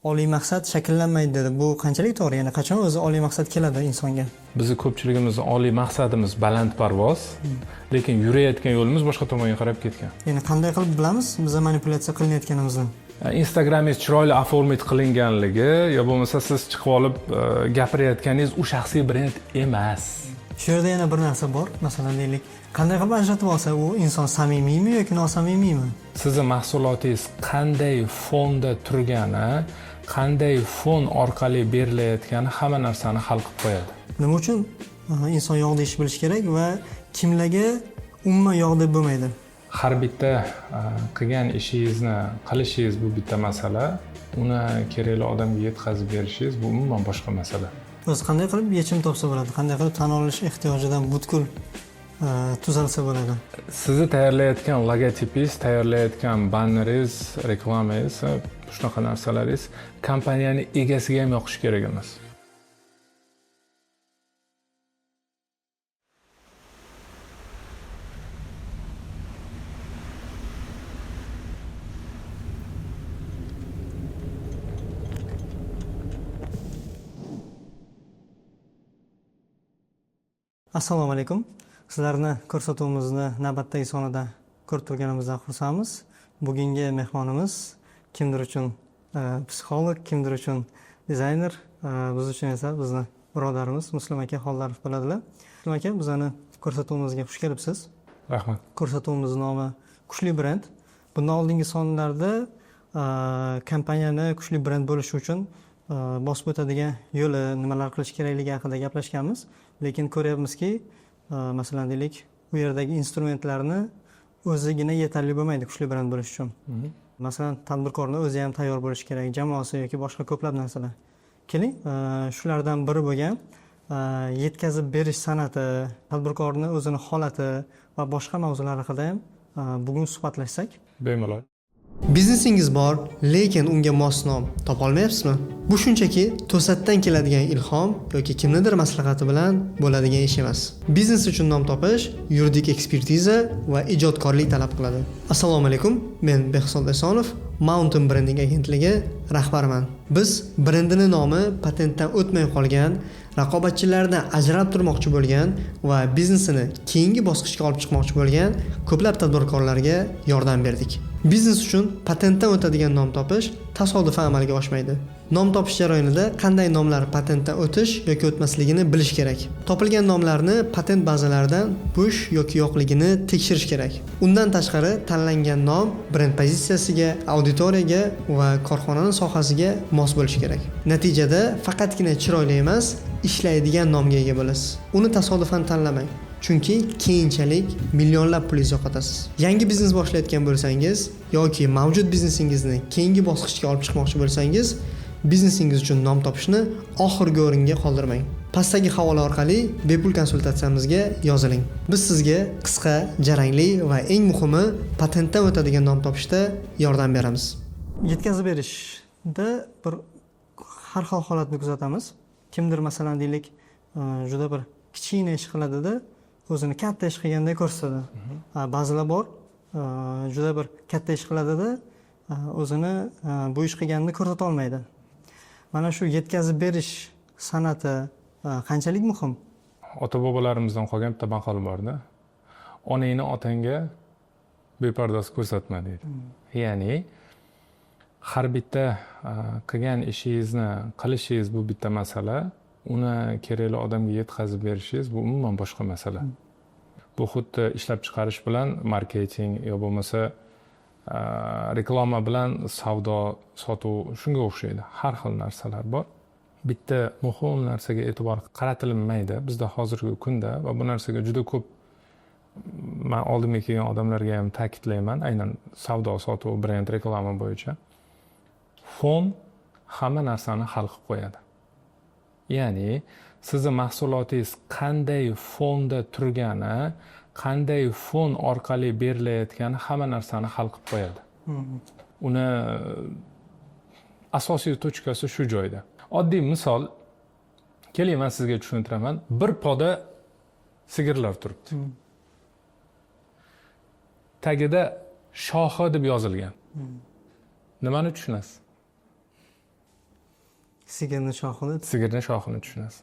Oliy maqsad shakllanmaydi dedi. Bu qanchalik to'g'ri? Ya'ni qachon o'zi oliy maqsad keladi insonga? Bizni ko'pchiligimiz oliy maqsadimiz balandparvoz, lekin yurayotgan yo'limiz boshqa tomonga qarab ketgan. Ya'ni qanday qilib bilamiz biza manipulyatsiya qilinayotganimizni? Instagramingiz chiroyli oformit qilinganligi yo bo'lmasa siz chiqib olib gapirayotganingiz u shaxsiy brend emas. Shu yerda yana bir narsa bor. Masalan, deylik, qanday qilib ajratib olsa u inson samimiymi yoki nosamimiymi? Sizning mahsulotingiz qanday fonda turgani, qanday fon orqali berilayotgani hamma narsani hal qilib qo'yadi. Nima uchun inson yo'q deyishni bilish kerak va kimlarga umuman yo'q deb bo'lmaydi? Har bitta qilgan ishingizni qilishingiz bu bitta masala, uni kerakli odamga yetkazib berishingiz bu umuman boshqa masala. O'zi qanday qilib yechim topsa bo'ladi? Qanday qilib tan olish ehtiyojidan butkul tuzalsa bo'ladi? Sizni tayyorlayotgan logotipingiz, tayyorlayotgan banneringiz, reklamangiz, shunaqa narsalaringiz kompaniyani egasiga ham yoqishi kerak emas. Assalomu alaykum. Sizlarni ko'rsatuvimizni navbatdagi sonida ko'rib turganimizdan xursandmiz. Bugungi mehmonimiz kimdir uchun psixolog, kimdir uchun dizayner, biz uchun esa bizni birodarimiz Muslim aka Xollarov bo'ladilar. Muslim aka, bizani ko'rsatuvimizga xush kelibsiz. Rahmat. Ko'rsatuvimizning nomi Kuchli brend. Bundan oldingi sonlarda kompaniyani kuchli brend bo'lishi uchun bosib o'tadigan yo'li, nimalar qilish kerakligi haqida gaplashganmiz. Lekin ko'ryapmizki, masalan deylik, u yerdagi instrumentlarni o'zigina yetarli bo'lmaydi kuchli brend bo'lish uchun. Masalan, tadbirkorning o'zi ham tayyor bo'lishi kerak, jamoasi yoki boshqa ko'plab narsalar. Keling, shulardan biri bo'lgan yetkazib berish san'ati, tadbirkorning o'zini holati va boshqa mavzular haqida ham bugun suhbatlashsak. Bemalol. Biznesingiz bor, lekin unga mos nom topa olmayapsizmi? Bu shunchaki to'satdan keladigan ilhom yoki kimnidir maslahati bilan bo'ladigan ish emas. Biznes uchun nom topish yuridik ekspertiza va ijodkorlik talab qiladi. Assalomu alaykum, men Behzod Esonov, Mountain Branding agentligi rahbariman. Biz brendining nomi patentdan o'tmay qolgan, raqobatchilardan ajralib turmoqchi bo'lgan va biznesini keyingi bosqichga olib chiqmoqchi bo'lgan ko'plab tadbirkorlarga yordam berdik. Biznes uchun patentdan o'tadigan nom topish tasodifan amalga oshmaydi. Nom topish jarayonida qanday nomlar patentdan o'tish yoki o'tmasligini bilish kerak. Topilgan nomlarni patent bazalaridan bo'sh yoki yo'qligini tekshirish kerak. Undan tashqari tanlangan nom brend pozitsiyasiga, auditoriyaga va korxonaning sohasiga mos bo'lishi kerak. Natijada faqatgina chiroyli emas, ishlaydigan nomga ega bo'lasiz. Uni tasodifan tanlamang. Chunki keyinchalik millionlab pulingizni yo'qotasiz. Yangi biznes boshlayotgan bo'lsangiz yoki mavjud biznesingizni keyingi bosqichga olib chiqmoqchi bo'lsangiz, biznesingiz uchun nom topishni oxirgi o'ringa qoldirmang. Pastdagi havola orqali bepul konsultatsiyamizga yoziling. Biz sizga qisqa, jarangli va eng muhimi patentdan o'tadigan nom topishda yordam beramiz. Yetkazib berishda bir har xil holatni kuzatamiz. Kimdir masalan deylik, juda bir kichkina ish qiladida o'zini katta ish qilganday ko'rsatadi. Ba'zilar bor, juda bir katta ish qiladida o'zini bu ish qilganini ko'rsata olmaydi. Mana shu yetkazib berish san'ati qanchalik muhim? Ota-bobolarimizdan qolgan bitta maqol bor-da. Onangni otangga bepardoz ko'rsatma deydi. Ya'ni har bitta qilgan ishingizni qilishingiz bu bitta masala, uni kerakli odamga yetkazib berishingiz bu umuman boshqa masala. Bu xuddi ishlab chiqarish bilan marketing yo bo'lmasa reklama bilan savdo, sotuv shunga o'xshaydi. Har xil narsalar bor. Bitta muhim narsaga e'tibor qaratilmaydi bizda hozirgi kunda va bu narsaga juda ko'p men oldimga kelgan odamlarga ham ta'kidlayman, aynan savdo, sotuv, brend, reklama bo'yicha. Fon hamma narsani hal qilib qo'yadi. Ya'ni sizning mahsulotingiz qanday fonda turgani, qanday fon orqali berilayotgani hamma narsani hal qilib qo'yadi. Uni asosiy tochkasi shu joyda. Oddiy misol, keling men sizga tushuntiraman. Bir poda sigirlar turibdi. Tagida shohi deb yozilgan. Nimani tushunasiz? Sigirni shoxini. Sigirni shoxini tushunasiz.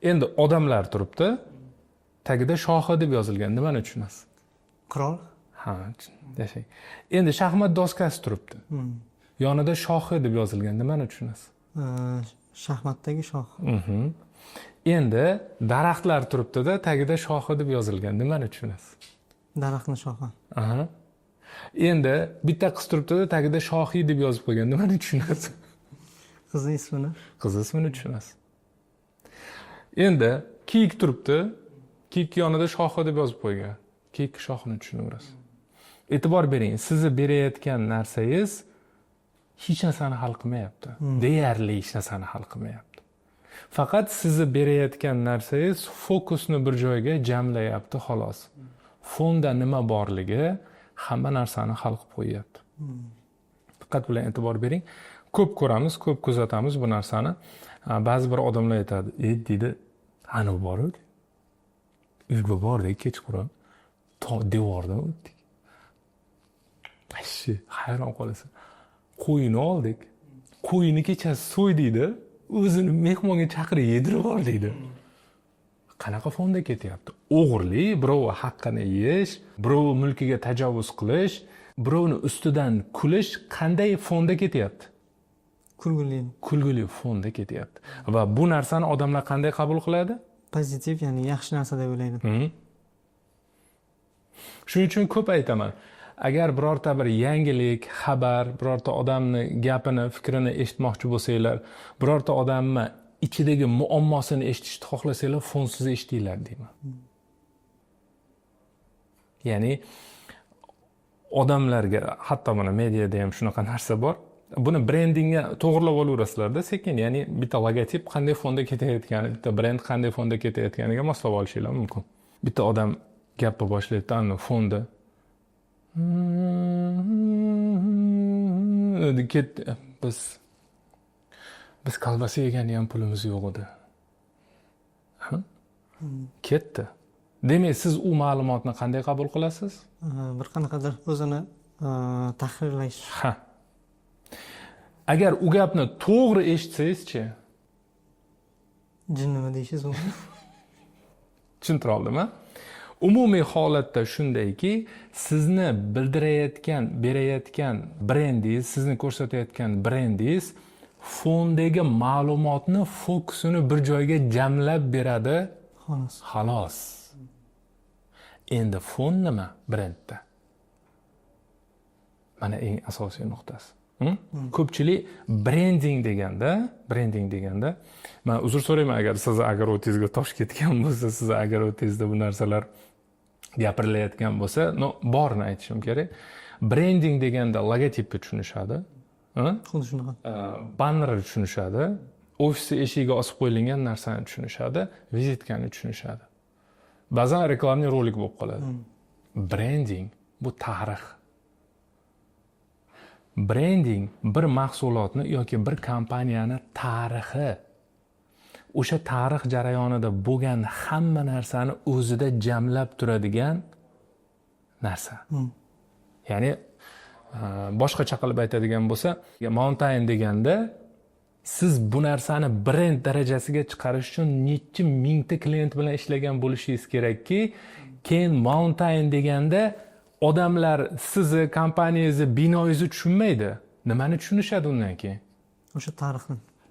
Endi odamlar turibdi. Tagida shohi deb yozilgan. Nimani tushunasiz? Qirol. Ha, yashang. Endi shaxmat doskasi turibdi. Yonida shohi deb yozilgan. Nimani tushunasiz? Shaxmatdagi shox. Endi daraxtlar turibdi-da, tagida shohi deb yozilgan. Nimani tushunasiz? Daraxtni shoxi. Aha. Endi bitta qiz turibdi-da, tagida shohi deb yozib qo'ygan. Nimani tushunasiz? Qizni ismini. Qiz ismini tushunasiz. Endi kiyik turibdi. Kiyik yonida shohi deb yozib qo'ygan. Kiyik shoxini tushunaverasiz. E'tibor bering, sizni berayotgan narsangiz hech narsani hal qilmayapti. Deyarli hech narsani hal qilmayapti. Faqat sizni berayotgan narsangiz fokusni bir joyga jamlayapti xolos. Fonda nima borligi hamma narsani hal qilib qo'yapti. Diqqat bilan e'tibor bering. Ko'p ko'ramiz, ko'p kuzatamiz bu narsani. Ba'zi bir odamlar aytadi, deydi, "Ana bor-ku. Uyga bordik kechqurun. Devordan o'tdik." Ashi, hayron qolasan. Qo'yini oldik. Qo'yini kechasi so'ydikda, o'zini mehmonga chaqirib yedirib yubordikda. Qanaqa fonda ketyapti? O'g'irlik, birov haqqini yeyish, birov mulkiga tajovuz qilish, birovni ustidan kulish qanday fonda ketyapti? Kulguli fonda ketyapti. Va bu narsani odamlar qanday qabul qiladi? Pozitiv, ya'ni yaxshi narsa deb o'ylaydi. Shuning uchun ko'p aytaman. Agar birorta bir yangilik, xabar, birorta odamni gapini, fikrini eshitmoqchi bo'lsanglar, birorta odamni ichidagi muammosini eshitishni xohlasanglar, fonsiz eshitinglar deyman. Ya'ni odamlarga, hatto mana mediada ham shunaqa narsa bor. Buni brendingga to'g'rilab olaverasizlar-da, sekin, ya'ni bitta logotip qanday fonda ketayotgani, bitta brend qanday fonda ketayotganiga moslab olishinglar mumkin. Bitta odam gapni boshlaydi, ana fonda biz kolbasa yegani ham pulimiz yo'q edi. Ketdi. Demak, siz u ma'lumotni qanday qabul qilasiz? Bir qanaqadir o'zini tahrirlash. Agar u gapni to'g'ri eshitsangiz-chi? Jinnimi deyishingiz mumkin. Tushuntira oldimmi? Umumiy holatda shundayki, sizni bildirayotgan, berayotgan brendingiz, sizni ko'rsatayotgan brendingiz fondagi ma'lumotni fokusini bir joyga jamlab beradi. Xolos. Endi fond nima brendda? Mana eng asosiy nuqtasi. Ko'pchilik brending deganda, men uzr so'rayman agar siz agarotizga tosh ketgan bo'lsa, siz agarotizda bu narsalar gapirilayotgan bo'lsa, borini aytishim kerak. Brending deganda logotipni tushunishadi. Xuddi shunaqa. Bannerni tushunishadi. Ofisni eshigiga osib qo'yilgan narsani tushunishadi, vizitkani tushunishadi. Ba'zan reklamli rolik bo'lib qoladi. Brending bu tarix. Brending bir mahsulotni yoki bir kompaniyani tarixi. O'sha tarix jarayonida bo'lgan hamma narsani o'zida jamlab turadigan narsa. Ya'ni boshqacha qilib aytadigan bo'lsa, mountain deganda siz bu narsani brend darajasiga chiqarish uchun necha mingta klient bilan ishlagan bo'lishingiz kerakki, keyin mountain deganda odamlar sizni kompaniyangizni, binoyingizni tushunmaydi. Nimani tushunishadi undan keyin? O'sha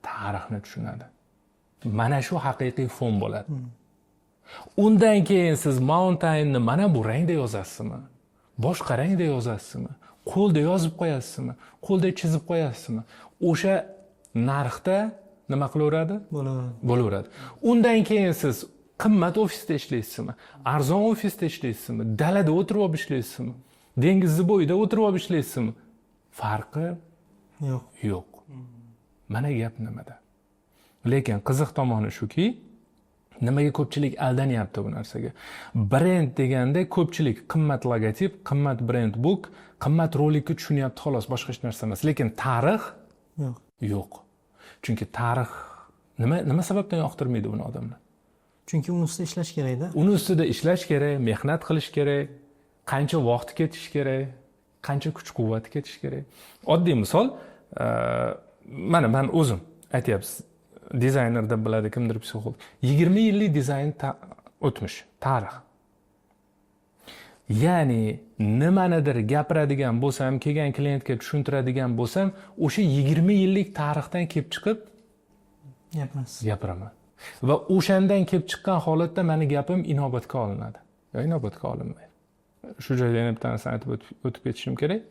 tarixni tushunadi. Mana shu haqiqiy fon bo'ladi. Undan keyin siz mountainni mana bu rangda yozasizmi? Boshqa rangda yozasizmi? Qo'lda yozib qo'yasizmi? Qo'lda chizib qo'yasizmi? O'sha narxda nima qilaveradi? Bo'laveradi. Undan keyin siz qimmat ofisda ishlaysizmi? Arzon ofisda ishlaysizmi? Dalada o'tirib olib ishlaysizmi? Dengizni bo'yida o'tirib olib ishlaysizmi? Farqi yo'q. Mana gap nimada? Lekin qiziq tomoni shuki, nimaga ko'pchilik aldanyapti bu narsaga? Brend deganda ko'pchilik qimmat logotip, qimmat brand book, qimmat rolikni tushunyapti xolos, boshqa hech narsa emas. Lekin tarix yo'q. Chunki tarix nima sababdan yoqtirmaydi buni odamlar? Chunki uni ustida ishlash kerak-da. Uni ustida ishlash kerak, mehnat qilish kerak, qancha vaqt ketish kerak, qancha kuch-quvvat ketish kerak. Oddiy misol, mana men o'zim aytyapsiz, dizayner deb biladi, kimdir psixolog. 20 yillik dizayn o'tmish, tarix. Ya'ni nimanidir gapiradigan bo'lsam, kelgan klientga tushuntiradigan bo'lsam, o'sha 20 yillik tarixdan kelib chiqib gapiraman. Va o'shandan kelib chiqqan holatda meni gapim inobatga olinadi. Yo, inobatga olinmaydi. Shu joyda yana bitta narsani aytib o'tib ketishim kerak.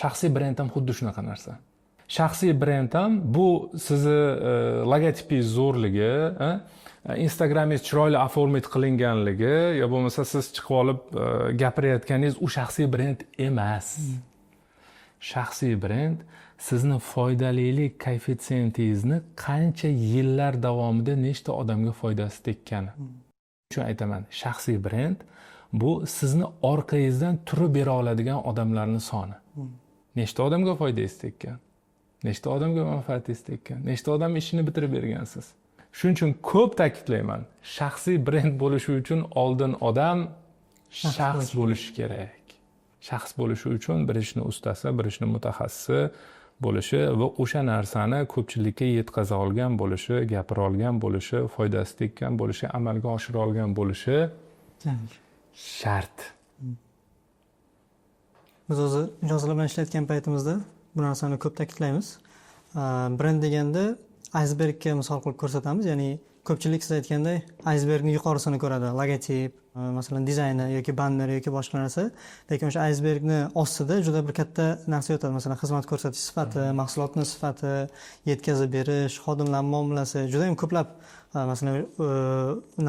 Shaxsiy brend ham xuddi shunaqa narsa. Shaxsiy brend ham bu sizni logotipingiz zo'rligi, Instagramingiz chiroyli oformat qilinganligi, yo bo'lmasa siz chiqib olib gapirayotganingiz u shaxsiy brend emas. Shaxsiy brend sizni foydalilik koeffitsientingizni qancha yillar davomida nechta odamga foydasi tekkani. Shuning aytaman, shaxsiy brend bu sizni orqangizdan turib bera oladigan odamlarning soni. Nechta odamga foydangiz tekkan? Nechta odamga manfaatingiz tekkan? Nechta odam ishini bitirib bergansiz? Shuning uchun ko'p ta'kidlayman, shaxsiy brend bo'lishi uchun oldin odam shaxs bo'lishi kerak. Shaxs bo'lishi uchun bir ishning ustasi, bir ishning mutaxassisi bo'lishi va o'sha narsani ko'pchilikka yetkaza olgan bo'lishi, gapira olgan bo'lishi, foydasi tekkan bo'lishi, amalga oshira olgan bo'lishi shart. Biz o'zi mijozlar bilan ishlayotgan paytimizda bu narsani ko'p ta'kidlaymiz. Brend deganda aysbergga misol qilib ko'rsatamiz, ya'ni ko'pchilik siz aytganday aysbergning yuqorisini ko'radi, logotip, masalan dizayni yoki banner yoki boshqa narsa, lekin o'sha aysbergni ostida juda bir katta narsa yotadi, masalan xizmat ko'rsatish sifati, mahsulotning sifati, yetkazib berish, xodimlar muomalasi, juda ham ko'plab masalan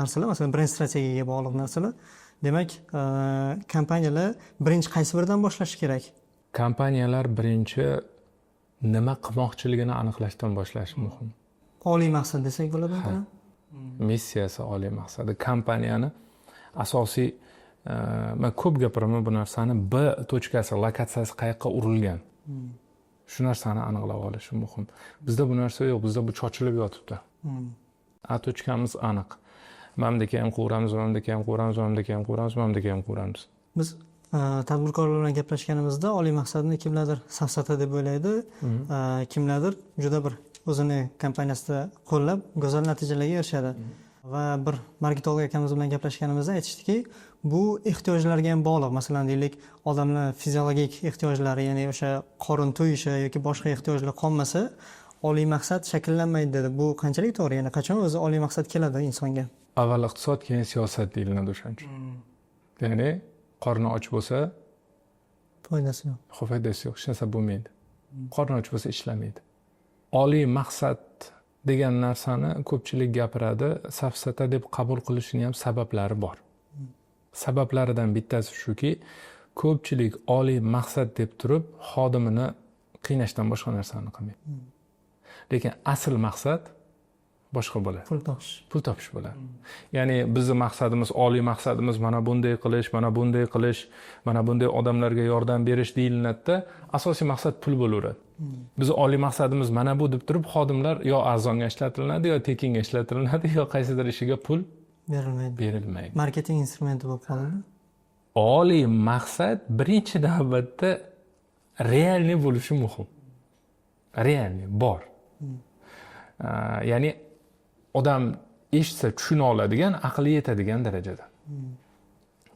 narsalar, masalan brend strategiyaga bog'liq narsalar. Demak, kompaniyalar birinchi qaysi biridan boshlashi kerak? Kompaniyalar birinchi nima qilmoqchiligini aniqlashdan boshlashi muhim. Oliy maqsad desak bo'ladimi? Missiyasi oliy maqsadi. Kompaniyani asosiy, men ko'p gapiraman bu narsani, B tochkasi, lokatsiyasi qayerga urilgan. Shu narsani aniqlab olish muhim. Bizda bu narsa yo'q, bizda bu chochilib yotibdi. A tochkamiz aniq. Mamdaka ham quramiz, mamdaka ham quramiz, mamdaka ham quramiz, mamdaka ham quramiz. Biz tadbirkorlar bilan gaplashganimizda oliy maqsadni kimlardir safsata deb o'ylaydi, kimlardir juda bir o'zini kompaniyasida qo'llab go'zal natijalarga erishadi. Va bir marketolog akamiz bilan gaplashganimizda aytishdiki, bu ehtiyojlarga ham bog'liq. Masalan, deylik, odamlar fiziologik ehtiyojlari, ya'ni o'sha qorin to'yishi yoki boshqa ehtiyojlar qolmasa, oliy maqsad shakllanmaydi dedi. Bu qanchalik to'g'ri? Ya'ni qachon o'zi oliy maqsad keladi insonga? Avval iqtisod, keyin siyosat deyiladi o'shancha. Ya'ni qorni och bo'lsa, foydasi yo'q. Foydasi yo'q, hech narsa bo'lmaydi. Qorni och bo'lsa ishlamaydi. Oliy maqsad degan narsani ko'pchilik gapiradi, safsata deb qabul qilishining ham sabablari bor. Sabablaridan bittasi shuki, ko'pchilik oliy maqsad deb turib xodimini qiynashdan boshqa narsani qilmaydi. Lekin asl maqsad boshqa bo'ladi. Pul topish bo'ladi. Ya'ni bizning maqsadimiz, oliy maqsadimiz mana bunday qilish, mana bunday qilish, mana bunday odamlarga yordam berish deyilinadi-da, asosiy maqsad pul bo'laveradi. Bizning oliy maqsadimiz mana bu deb turib, xodimlar yo arzonga ishlatilinadi, yo tekinga ishlatilinadi, yo qaysidir ishiga pul berilmaydi. Marketing instrumenti bo'lib qoladi. Oliy maqsad birinchi navbatda realniy bo'lishi muhim. Realniy bor. Ya'ni odam eshitsa tushuna oladigan, aqli yetadigan darajada.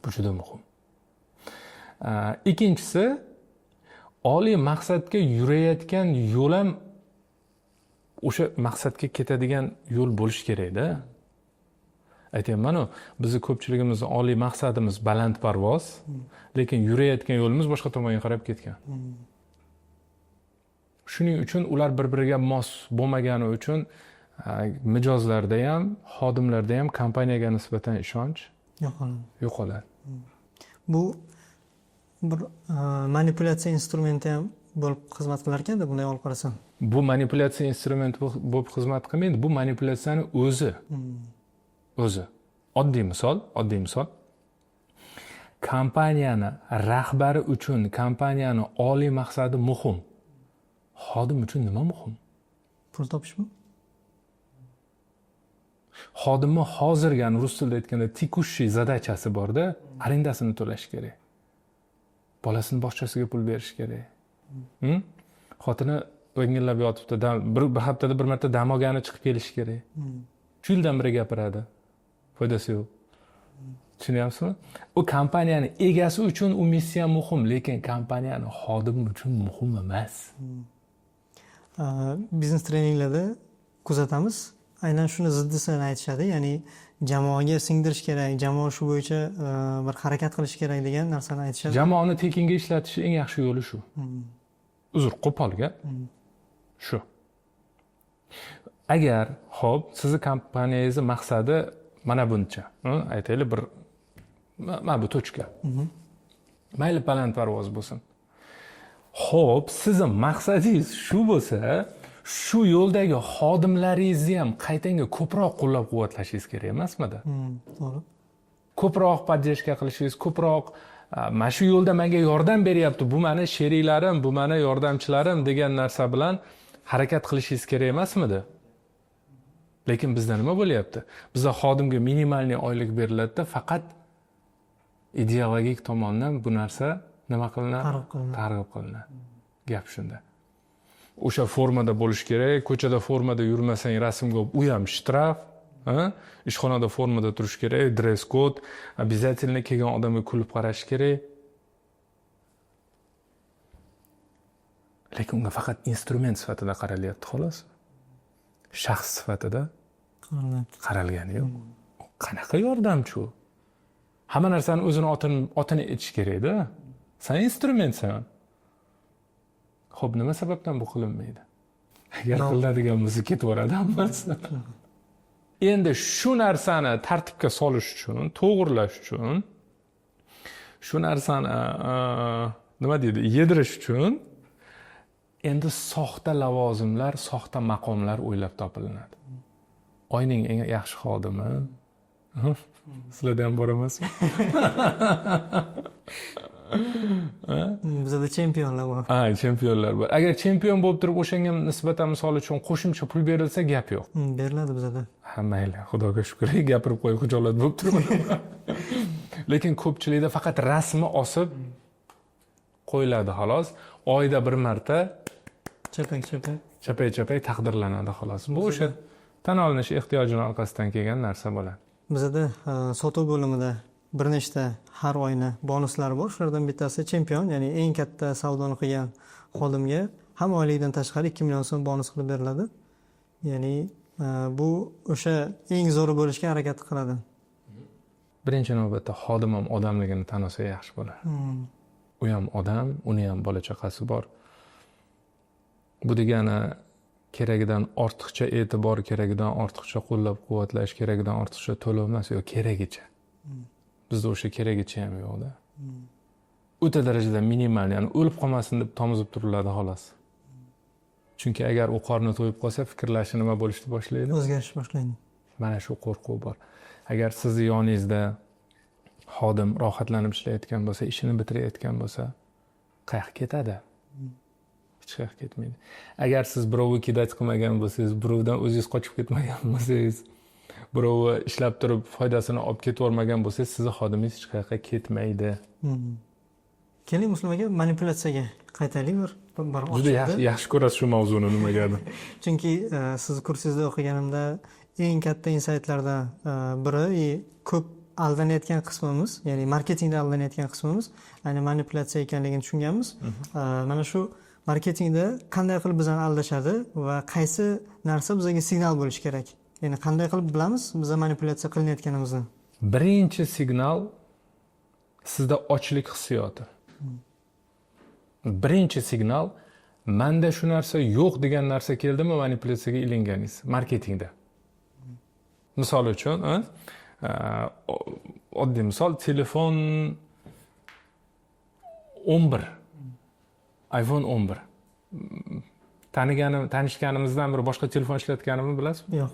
Bu juda muhim. Ikkinchisi, oliy maqsadga yurayotgan yo'l ham o'sha maqsadga ketadigan yo'l bo'lish kerak-da. Aytayman-ku, bizning ko'pchiligimizning oliy maqsadimiz balandparvoz, lekin yurayotgan yo'limiz boshqa tomonga qarab ketgan. Shuning uchun ular bir-biriga mos bo'lmagani uchun mijozlarda ham, xodimlarda ham kompaniyaga nisbatan ishonch yo'qoladi. Bu bir manipulyatsiya instrumenti ham bo'lib xizmat qilar ekan-da, bunday olib qarasam. Bu manipulyatsiya instrumenti bo'lib xizmat qilmaydi, bu manipulyatsiyani o'zi. O'zi. Oddiy misol. Kompaniyani rahbari uchun kompaniyani oliy maqsadi muhim. Xodim uchun nima muhim? Pul topishmi? Xodimni hozirgi rus tilida aytganda tikushchi zadachasi borda, arendasini to'lash kerak. Bolasini bog'chasiga pul berish kerak. Xotini Vingillab yotibdi. Bir haftada bir marta dam olgani chiqib kelishi kerak. 3 yildan beri gapiradi. Foydasi yo'q. Tushunyapsizmi? U kompaniyani egasi uchun u missiya muhim, lekin kompaniyani xodimi uchun muhim emas. Biznes treninglarda kuzatamiz. Aynan shuni ziddisini aytishadi. Ya'ni jamoaga singdirish kerak, jamoa shu bo'yicha bir harakat qilish kerak degan narsani aytishadi. Jamoani tekinga ishlatish eng yaxshi yo'li shu. Uzr, qo'pol gap. Shu. Agar xo'p, sizni kompaniyangizning maqsadi mana buncha. Aytaylik bir mana bu tochka. Mayli balandparvoz bo'lsin. Xo'p, sizning maqsadingiz shu bo'lsa, shu yo'ldagi xodimlaringizni ham qaytanga ko'proq qo'llab-quvvatlashingiz kerak emasmidi? To'g'ri. Ko'proq podдержка qilishingiz, ko'proq mana shu yo'lda menga yordam beryapti, bu meni sheriklarim, bu meni yordamchilarim degan narsa bilan harakat qilishingiz kerak emasmidi? Lekin bizda nima bo'lyapti? Bizda xodimga minimalniy oylik beriladi-da, faqat ideologik tomondan bu narsa nima qilinadi? Targ'ib qilinadi. Gap shunda. O'sha formada bo'lish kerak, ko'chada formada yurmasang rasmga u ham shtraf, ishxonada formada turish kerak, dress code, обязательно kelgan odamga kulib qarash kerak. Lekin unga faqat instrument sifatida qaralyapti xolos. Shaxs sifatida qaralgani yo'q. Qanaqa yordamchi u? Hamma narsani o'zini otini etish kerak-da. Sen instrumentsan. Xo'p, nima sababdan bu qilinmaydi? Agar qilinadigan bo'lsa ketaveradi hammasi. Endi shu narsani tartibga solish uchun, to'g'irlash uchun, shu narsani nima deydi, yedirish uchun endi soxta lavozimlar, soxta maqomlar o'ylab topilinadi. Oyning eng yaxshi xodimi. Sizlarda ham bor emasmi? Bizda chempionlar bor. Chempionlar bor. Agar chempion bo'lib turib o'shanga nisbatan misol uchun qo'shimcha pul berilsa gap yo'q. Beriladi bizda. Mayli, Xudoga shukr, gapirib qo'y, xijolat bo'lib turibman. Lekin ko'pchilikda faqat rasmi osib qo'yiladi xolos. Oyda bir marta chapay taqdirlanadi xolos. Bu o'sha tan olinish ehtiyojini orqasidan kelgan narsa bo'ladi. Bizda sotuv bo'limida bir nechta har oyni bonuslar bor. Shulardan bittasi chempion, ya'ni eng katta savdoni qilgan xodimga ham oylikdan tashqari 2 million so'm bonus qilib beriladi. Ya'ni bu o'sha eng zo'ri bo'lishga harakat qiladi. Birinchi navbatda xodim ham odamligini tan olsa yaxshi bo'ladi. U ham odam, uni ham bola chaqasi bor. Bu degani keragidan ortiqcha e'tibor, keragidan ortiqcha qo'llab-quvvatlash, keragidan ortiqcha to'lov emas, yo'q, keragicha. Bizda o'sha keragicha ham yo'q-da. O'ta darajada minimal, ya'ni o'lib qolmasin deb tomizib turiladi xolos. Chunki agar u qorni to'yib qolsa, fikrlashi nima bo'lishni boshlaydi? O'zgarish boshlaydi. Mana shu qo'rquv bor. Agar sizni yoningizda xodim rohatlanib ishlayotgan bo'lsa, ishini bitirayotgan bo'lsa, qayoqqa ketadi? Hech qayerga ketmaydi. Agar siz birovga kidach qilmagan bo'lsangiz, birovdan o'zingiz qochib ketmagan bo'lsangiz, birovni ishlab turib foydasini olib ketavermagan bo'lsangiz, sizni xodimingiz hech qayerga ketmaydi. Keling Muslim aka, manipulyatsiyaga qaytaylik bir juda yaxshi ko'rasiz shu mavzuni nimagadir. Chunki siz kursingizda o'qiganimda eng katta insightlardan biri ko'p aldanayotgan qismimiz, ya'ni marketingda aldanayotgan qismimiz, ayni manipulyatsiya ekanligini tushunganmiz. Mana shu marketingda qanday qilib bizani aldashadi va qaysi narsa bizga signal bo'lishi kerak? Ya'ni qanday qilib bilamiz biza manipulyatsiya qilinayotganimizni? Birinchi signal sizda ochlik hissiyoti. Birinchi signal menda shu narsa yo'q degan narsa keldimi manipulyatsiyaga ilinganingiz marketingda. Misol uchun, oddiy misol, telefon 11. iPhone 11. Tanishganimizdan biri boshqa telefon ishlatganimni bilasizmi? Yo'q.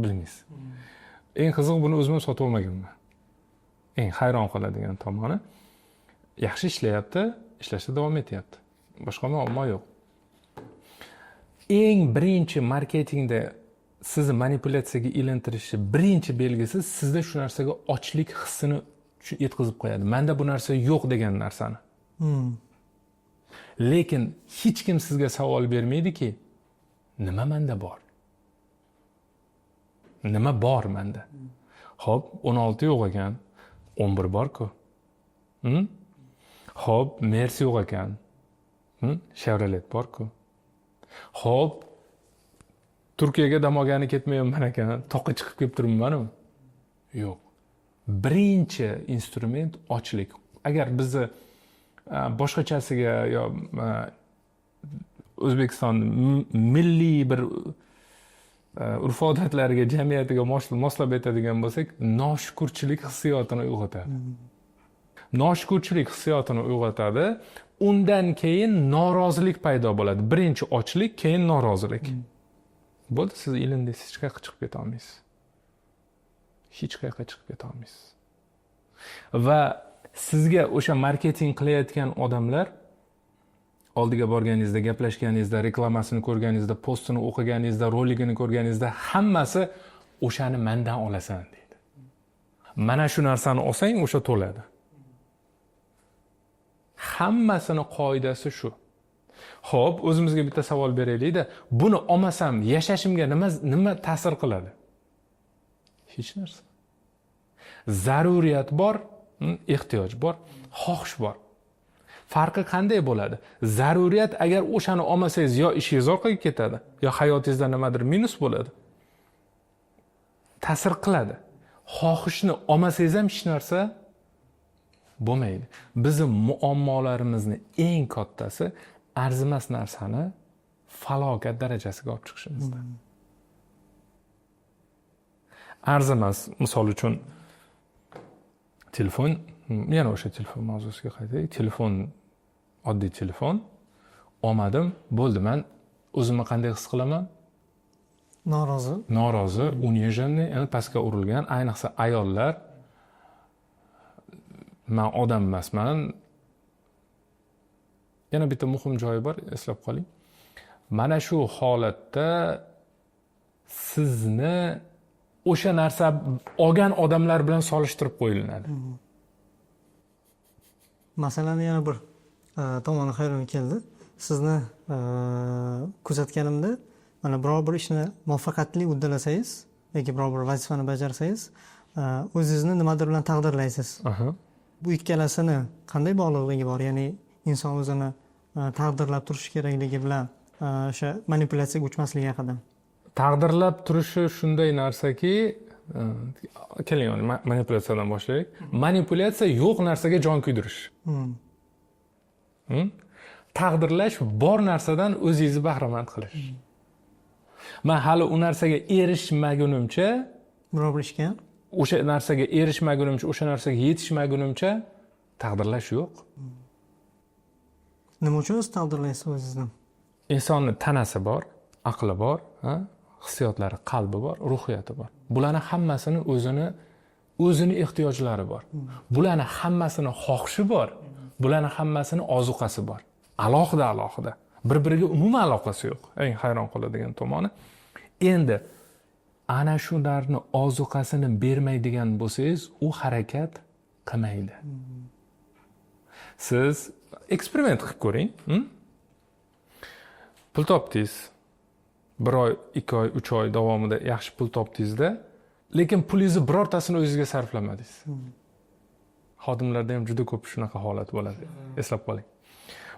Bilmaysiz. Eng qiziq, buni o'zim sotib olmaganman. Eng hayron qoladigan tomoni, yaxshi ishlayapti, ishlashda davom etyapti. Boshqa muammo yo'q. Eng birinchi marketingda sizni manipulyatsiyaga ilintirishi birinchi belgisi sizda shu narsaga ochlik hissini yetkazib qo'yadi. Menda bu narsa yo'q degan narsani. Lekin hech kim sizga savol bermaydiki, nima menda bor? Nima bor menda? Xo'p, 16 yo'q ekan, 11 bor-ku. Xo'p, Mercy yo'q ekan. Chevrolet bor-ku. Xo'p, Turkiyaga dam olgani ketmayapman ekan, toqqa chiqib kelib turibman-ku. Yo'q. Birinchi instrument ochlik. Agar bizni boshqachasiga yo O'zbekiston milliy bir urf-odatlariga, jamiyatiga moslab aytadigan bo'lsak, noshukurchilik hissiyotini uyg'otadi. Noshukurchilik hissiyotini uyg'otadi. Undan keyin norozilik paydo bo'ladi. Birinchi ochlik, keyin norozilik. Bo'ldi, siz ilmdasiz, hech qayerga chiqib keta olmaysiz. Hech qayerga chiqib keta olmaysiz. Va sizga o'sha marketing qilayotgan odamlar oldiga borganingizda, gaplashganingizda, reklamasini ko'rganingizda, postini o'qiganingizda, roligini ko'rganingizda hammasi o'shani mendan olasan deydi. Mana shu narsani olsang, o'sha to'ladi. Hammasini qoidasi shu. Xo'p, o'zimizga bitta savol beraylik-da, buni olmasam yashashimga nima ta'sir qiladi? Hech narsa. Zaruriyat bor, ehtiyoj bor, xohish bor. Farqi qanday bo'ladi? Zaruriyat agar o'shani olmasangiz yo ishingiz orqaga ketadi, yo hayotingizda nimadir minus bo'ladi. Ta'sir qiladi. Xohishni olmasangiz ham hech narsa bo'lmaydi. Bizning muammolarimizni eng kattasi arzimas narsani falokat darajasiga olib chiqishimizda. Arzimas, misol uchun telefon, yana o'sha telefon mavzusiga qaytaylik. Telefon, oddiy telefon olmadim, bo'ldi, men o'zimni qanday his qilaman? Norozi, unijeniy, yani pastga urilgan, ayniqsa ayollar, men odam emasman. Yana bitta muhim joyi bor, eslab qoling. Mana shu holatda sizni o'sha narsa olgan odamlar bilan solishtirib qo'yiladi. Masalan, yana bir tomoni xayolimga keldi. Sizni kuzatganimda, mana biror bir ishni muvaffaqiyatli uddalasangiz yoki biror bir vazifani bajarsangiz, o'zingizni nimadir bilan taqdirlaysiz. Bu ikkalasini qanday bog'liqligi bor? Ya'ni inson o'zini taqdirlab turishi kerakligi bilan o'sha manipulyatsiyaga uchmasligi haqida. Taqdirlab turishi shunday narsaki, keling, manipulyatsiyadan boshlaylik. Manipulyatsiya yo'q narsaga jon kuydirish. Taqdirlash bor narsadan o'zingizni bahramand qilish. Men hali u narsaga erishmagunimcha, biror bir ishga o'sha narsaga erishmagunimcha, o'sha narsaga yetishmagunimcha taqdirlash yo'q. Nima uchun o'z taqdirlaysiz o'zingizni? Insonning tanasi bor, aqli bor, hissiyotlari, qalbi bor, ruhiyati bor. Bularning hammasini o'zini ehtiyojlari bor. Bularning hammasini xohishi bor. Bularning hammasini ozuqasi bor. Alohida. Bir-biriga umuman aloqasi yo'q. Eng hayron qoladigan tomoni. Endi ana shularni ozuqasini bermaydigan bo'lsangiz, u harakat qilmaydi. Siz eksperiment qilib ko'ring. Pul topdingiz. 1 oy, 2 oy, 3 oy davomida yaxshi pul topdingizda, lekin pulingizni birortasini o'zingizga sarflamadingiz. Xodimlarda ham juda ko'p shunaqa holat bo'ladi. Eslab qoling.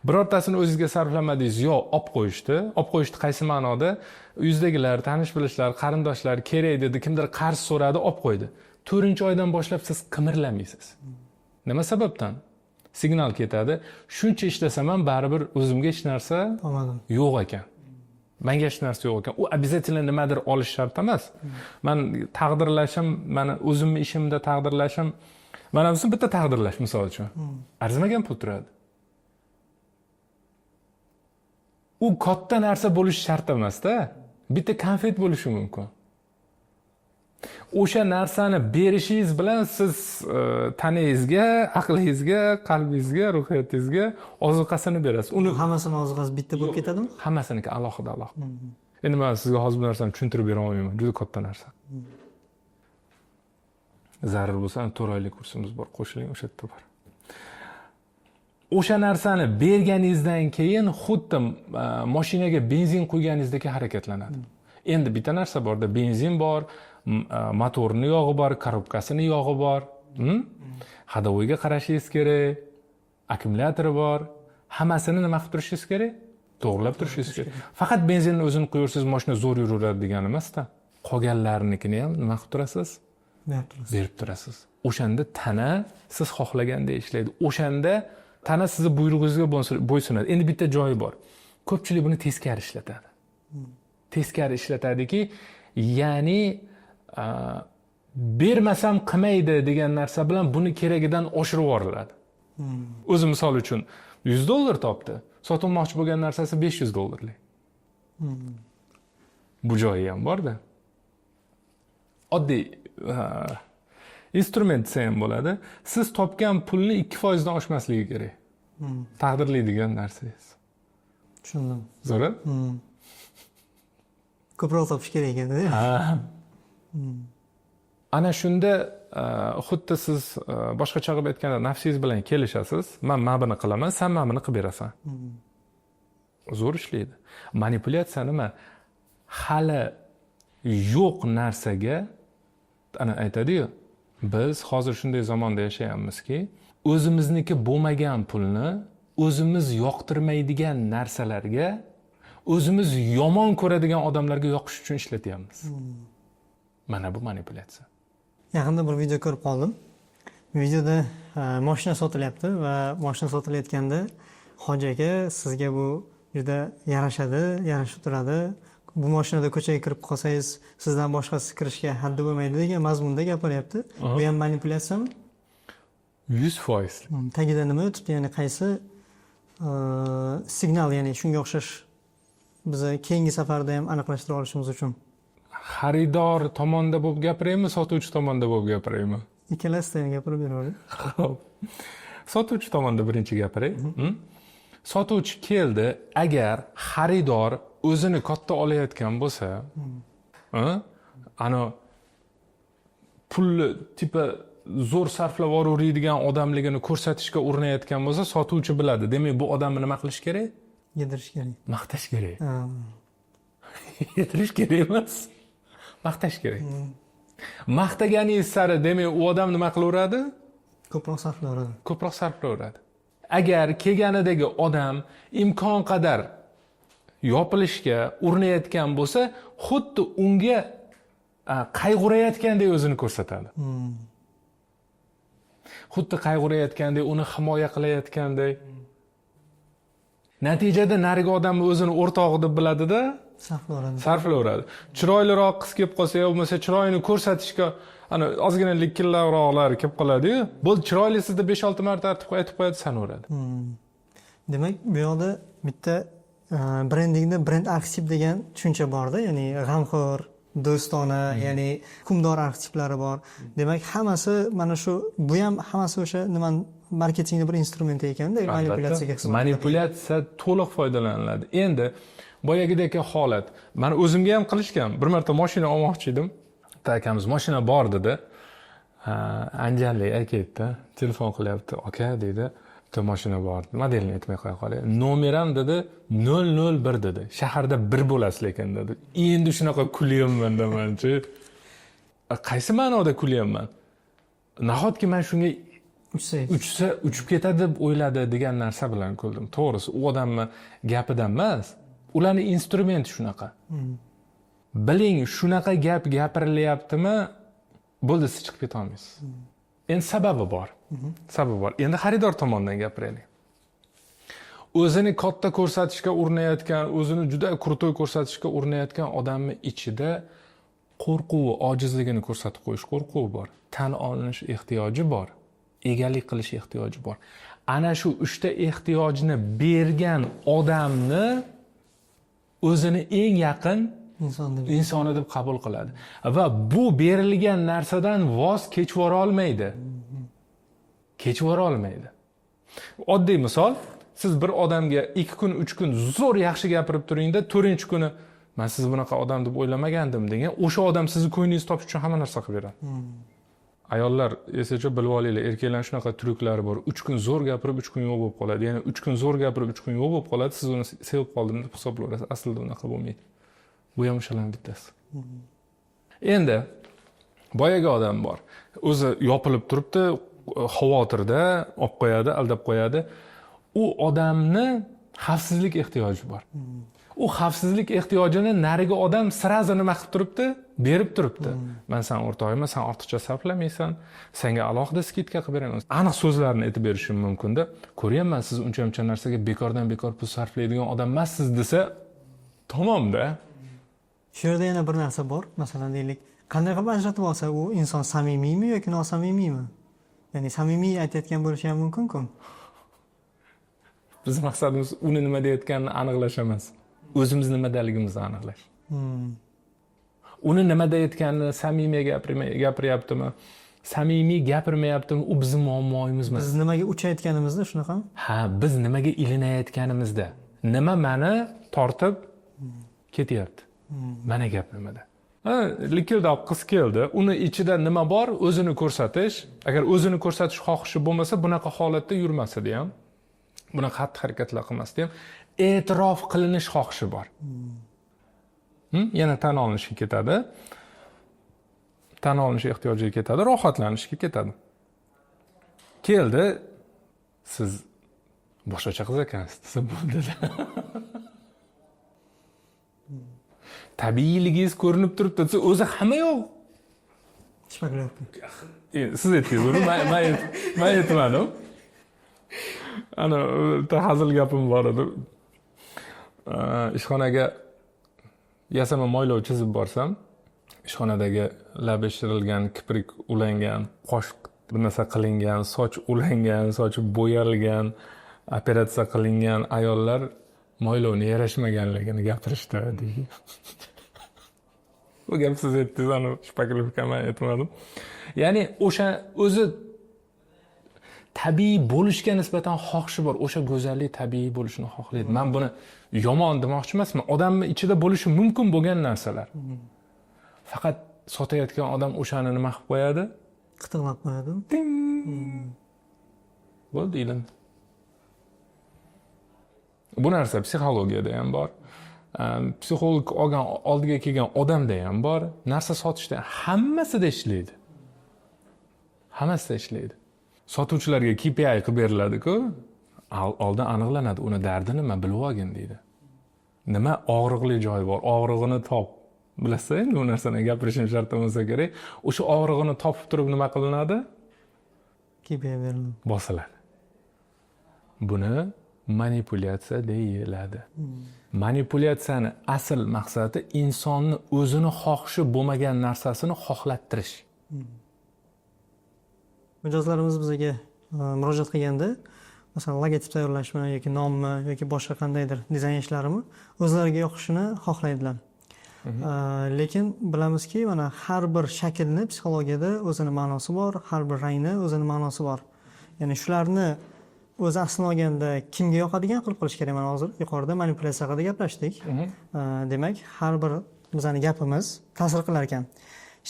Birortasini o'zingizga sarflamadingiz, yo olib qo'yishdi. Olib qo'yishdi qaysi ma'noda? Uyingizdagilar, tanish-bilishlar, qarindoshlar kerak dedi, kimdir qarz so'radi, olib qo'ydi. 4-oydan boshlab siz qimirlamaysiz. Nima sababdan? Signal ketadi. Shuncha ishlasam ham baribir o'zimga hech narsa yo'q ekan. Menga hech narsa yo'q ekan. U обязательно nimadir olish shart emas. Men taqdirlashim, mana o'zimning ishimda taqdirlashim, mana o'zim bitta taqdirlash misol uchun. Arzimagan pul turadi. U katta narsa bo'lishi shart emas-da. Bitta konfet bo'lishi mumkin. O'sha narsani berishingiz bilan siz tanangizga, aqlingizga, qalbingizga, ruhiyatingizga ozuqasini berasiz. Uni hammasini ozuqasi bitta bo'lib ketadimi? Hammasiniki alohida. Endi men sizga hozir bu narsani tushuntirib bera olmayman. Juda katta narsa. Zarur bo'lsa 4 oylik kursimiz bor, qo'shiling o'sha yerda bor. o'sha narsani berganingizdan keyin xuddi mashinaga benzin quyganingizdek harakatlanadi. Endi bitta narsa borda, benzin bor, motorni yog'i bor, korobkasini yog'i bor, hadovoyga qarashingiz kerak, akkumulyatori bor. Hammasini nima qilib turishingiz kerak? To'g'rilab turishingiz kerak. Faqat benzinni o'zini quyursiz, mashina zo'r yuraveradi degani emas-da. Qolganlarnikini ham nima qilib turasiz? Berib turasiz. O'shanda tana siz xohlagandek ishlaydi. O'shanda tana sizni buyrug'ingizga bo'ysunadi. Endi bitta joyi bor. Ko'pchilik buni teskari ishlatadi. Teskari ishlatadiki, ya'ni bermasam qilmaydi degan narsa bilan buni keragidan oshirib yuboriladi. O'zi misol uchun $100 topdi. Sotmoqchi bo'lgan narsasi $500. Bu joyi ham bor-da. Oddiy instrument desa ham bo'ladi. Siz topgan pulni 2% dan oshmasligi kerak. Taqdirlaydigan narsangiz. Tushundim. Zo'r? Ko'proq topish kerak ekan-da. Ana shunda xuddi siz boshqacha qilib aytganda nafsingiz bilan kelishasiz. Men mana buni qilaman, sen mana buni qilib berasan. Zo'r ishlaydi. Manipulyatsiya nima? Hali yo'q narsaga ana aytadi-yu, biz hozir shunday zamonda yashayapmizki, o'zimizniki bo'lmagan pulni o'zimiz yoqtirmaydigan narsalarga, o'zimiz yomon ko'radigan odamlarga yoqish uchun ishlatyapmiz. Mana bu manipulyatsiya. Yaqinda bir video ko'rib qoldim. Videoda mashina sotilyapti va mashina sotilayotganda Hoji aka, sizga bu juda yarashadi, yarashib turadi. Bu mashinada ko'chaga kirib qolsangiz, sizdan boshqasi kirishga haddi bo'lmaydi degan mazmunda gapiryapti. Bu ham manipulyatsiyami? 100%. Tagida nima o'tibdi? Ya'ni qaysi signal, ya'ni shunga o'xshash bizni keyingi safarda ham aniqlashtira olishimiz uchun. Xaridor tomonda bo'lib gapiraymi, sotuvchi tomonda bo'lib gapiraymi? Ikkalasidan gapirib beravering. Xo'p. Sotuvchi tomonda birinchi gapiray. Sotuvchi keldi, agar xaridor o'zini katta olayotgan bo'lsa, ana pulni tipa zo'r sarflab yuboradigan odamligini ko'rsatishga urinayotgan bo'lsa, sotuvchi biladi. Demak, bu odamni nima qilish kerak? Yedirish kerak. Maqtash kerak. Yedirish kerak emas. Maqtash kerak. Maqtaganingiz sari, demak, u odam nima qilaveradi? Ko'proq sarflayveradi. Ko'proq sarflayveradi. Agar kelganidagi odam imkon qadar yopilishga urinayotgan bo'lsa, xuddi unga qayg'urayotgandek o'zini ko'rsatadi. Xuddi qayg'urayotgandek, uni himoya qilayotgandek. Natijada narigi odamni o'zini o'rtog'i deb biladi-da, sarflayveradi. Chiroyliroq qiz kelib qolsa, yo bo'lmasa chiroyini ko'rsatishga ana ozgina likillavroqlar kelib qoladi-yu. Bu chiroyli sizda 5-6 marta aytib qo'yadi, sanaveradi. Demak, bu yoqda bitta brendingda brend arxetip degan tushuncha bor-da, ya'ni g'amxo'r, do'stona, ya'ni hukmdor arxetiplari bor. Demak, hammasi mana shu, bu ham hammasi o'sha nima marketingning bir instrumenti ekanda, manipulyatsiyaga xizmat qiladi. Manipulyatsiya to'liq foydalaniladi. Endi boyagidek holat. Mana o'zimga ham qilishgan. Bir marta mashina olmoqchi edim. Akamiz mashina bor dedi. Anjanlik aka aytdi, telefon qilyapti. Aka dedi, bitta mashina bor. Modelini aytmay qo'ya qolay. Nomeram dedi 001 dedi. Shaharda 1 bo'lasiz lekin dedi. Endi shunaqa kulyapman demanchi. Qaysi ma'noda kulyapman? Nahotki men shunga uchib ketadi deb o'yladi degan narsa bilan kuldim. To'g'risi, u odamni gapidan emas, ularning instrumenti shunaqa. Biling, shunaqa gap gapirilyaptimi, bo'ldi, siz chiqib keta olmaysiz. Endi sababi bor. Sababi bor. Endi xaridor tomonidan gapiraylik. O'zini katta ko'rsatishga urinayotgan, o'zini juda krutoy ko'rsatishga urinayotgan odamning ichida qo'rquvi, ojizligini ko'rsatib qo'yish qo'rquvi bor. Tan olinish ehtiyoji bor. Egalik qilish ehtiyoji bor. Ana shu 3 ta ehtiyojni bergan odamni o'zini eng yaqin insoni deb qabul qiladi va bu berilgan narsadan voz kechib olmaydi. Kechib olmaydi. Oddiy misol, siz bir odamga 2 kun, 3 kun zo'r yaxshi gapirib turingda, 4-kuni men siz bunaqa odam deb o'ylamagandim degan, o'sha odam sizni ko'nglingizni topish uchun hamma narsa qilib beradi. ayollar esacha bilib olinglar, erkaklar shunaqa tryuklari bor. 3 kun zo'r gapirib, 3 kun yo'q bo'lib qoladi. Ya'ni 3 kun zo'r gapirib, 3 kun yo'q bo'lib qoladi. Siz uni sevib qoldim deb hisoblayverasiz. Aslida unaqa bo'lmaydi. Bu ham o'shalarning bittasi. Endi boyagi odam bor. O'zi yopilib turibdi, xavotirda olib qo'yadi, aldab qo'yadi. U odamni xavfsizlik ehtiyoji bor. U xavfsizlik ehtiyojini nariga odam sirazi nima qilib turibdi? Berib turibdi. Men san o'rtog'imman, san ortiqcha sarflamaysan, senga alohida skitka qilib beraman. Aniq so'zlarni aytib berishim mumkin-da. Ko'ryapman, siz uncha narsaga bekordan bekor pul sarflaydigan odam emassiz desa, tamomda. Shu yerda yana bir narsa bor. Masalan, deylik, qanday qilib ajratib olsa, u inson samimiymi yoki nosamimiymi? Ya'ni samimiy aytayotgan bo'lishi ham mumkin-ku. Biz maqsadimiz uni nima deyotganini aniqlash emas. O'zimiz nimadaligimizni aniqlash. Uni nima deyotganini samimiy gapiryaptimi? Samimiy gapirmayaptimi? U bizning muammoyimiz emas. Biz nimaga uchayotganimizda shunaqa? Ha, biz nimaga ilinayotganimizda. Nima meni tortib ketyapti? Mana gap nimada? Likildoq qiz keldi. Uni ichida nima bor? O'zini ko'rsatish. Agar o'zini ko'rsatish xohishi bo'lmasa, bunaqa holatda yurmasdi ham. Buni xatti harakatlar qilmasdi ham. E'tirof qilinish xohishi bor. Yana tan olinishga ketadi. Tan olinish ehtiyojiga ketadi, rohatlanishga ketadi. Keldi, siz boshqacha qiz ekansiz, desa bo'ldi. Tabiiyligingiz ko'rinib turibdi, desa o'zi hamma yo'q. Ishmakyapti. Siz aytdingiz uni, men aytmadim. Ana hazil gapim bor edi. Ishxonaga yasama moylov chizib borsam, ishxonadagi lab eshirilgan, kiprik ulangan, qosh bir narsa qilingan, soch ulangan, sochi bo'yalgan, operatsiya qilingan ayollar moylovni yarashmaganligini gapirishdi deydi. Bu gap siz aytdingiz, ana shpaklovka men aytmadim. Ya'ni o'sha o'zi tabiiy bo'lishga nisbatan xohishi bor. O'sha go'zallik tabiiy bo'lishini xohlaydi. Men buni yomon demoqchi emasman. Odamning ichida bo'lishi mumkin bo'lgan narsalar. Faqat sotayotgan odam o'shani nima qilib qo'yadi? Qitiqlab qo'yadi. Bo'ldi, ilm. Bu narsa psixologiyada ham bor. Psixolog oldiga kelgan odamda ham bor. Narsa sotishda hammasida ishlaydi. Hammasida ishlaydi. Sotuvchilarga KPI qilib beriladi-ku, oldin aniqlanadi, uni dardi nima, bilib olgin deydi. Nima og'riqli joyi bor, og'rig'ini top. Bilasizlar, endi bu narsani gapirishim shart bo'lsa kerak. O'sha og'rig'ini topib turib nima qilinadi? KPI beriladi. Bosiladi. Buni manipulyatsiya deyiladi. Manipulyatsiyani asl maqsadi insonni o'zini xohishi bo'lmagan narsasini xohlattirish. Mijozlarimiz bizga murojaat qilganda, masalan, logotip tayyorlashmi yoki nommi yoki boshqa qandaydir dizayn ishlarimi o'zlariga yoqishini xohlaydilar. Lekin bilamizki, mana har bir shaklni psixologiyada o'zini ma'nosi bor, har bir rangni o'zini ma'nosi bor. Ya'ni shularni o'zi aslini olganda kimga yoqadigan qilib qilish kerak. Mana hozir yuqorida manipulyatsiya haqida gaplashdik. Demak, har bir bizning gapimiz ta'sir qilar ekan.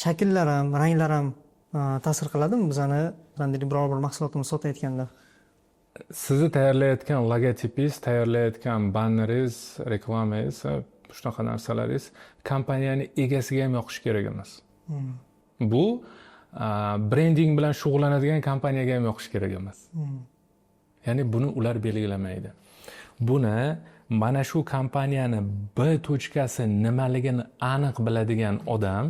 Shakllar ham, ranglar ham ta'sir qiladimi bizani biror bir mahsulotimiz sotayotganda? Sizni tayyorlayotgan logotipingiz, tayyorlayotgan banneringiz, reklamangiz, shunaqa narsalaringiz kompaniyaning egasiga ham yoqishi kerak emas. Bu brending bilan shug'ullanadigan kompaniyaga ham yoqishi kerak emas. Ya'ni buni ular belgilamaydi. Buni mana shu kompaniyani B tochkasi nimaligini aniq biladigan odam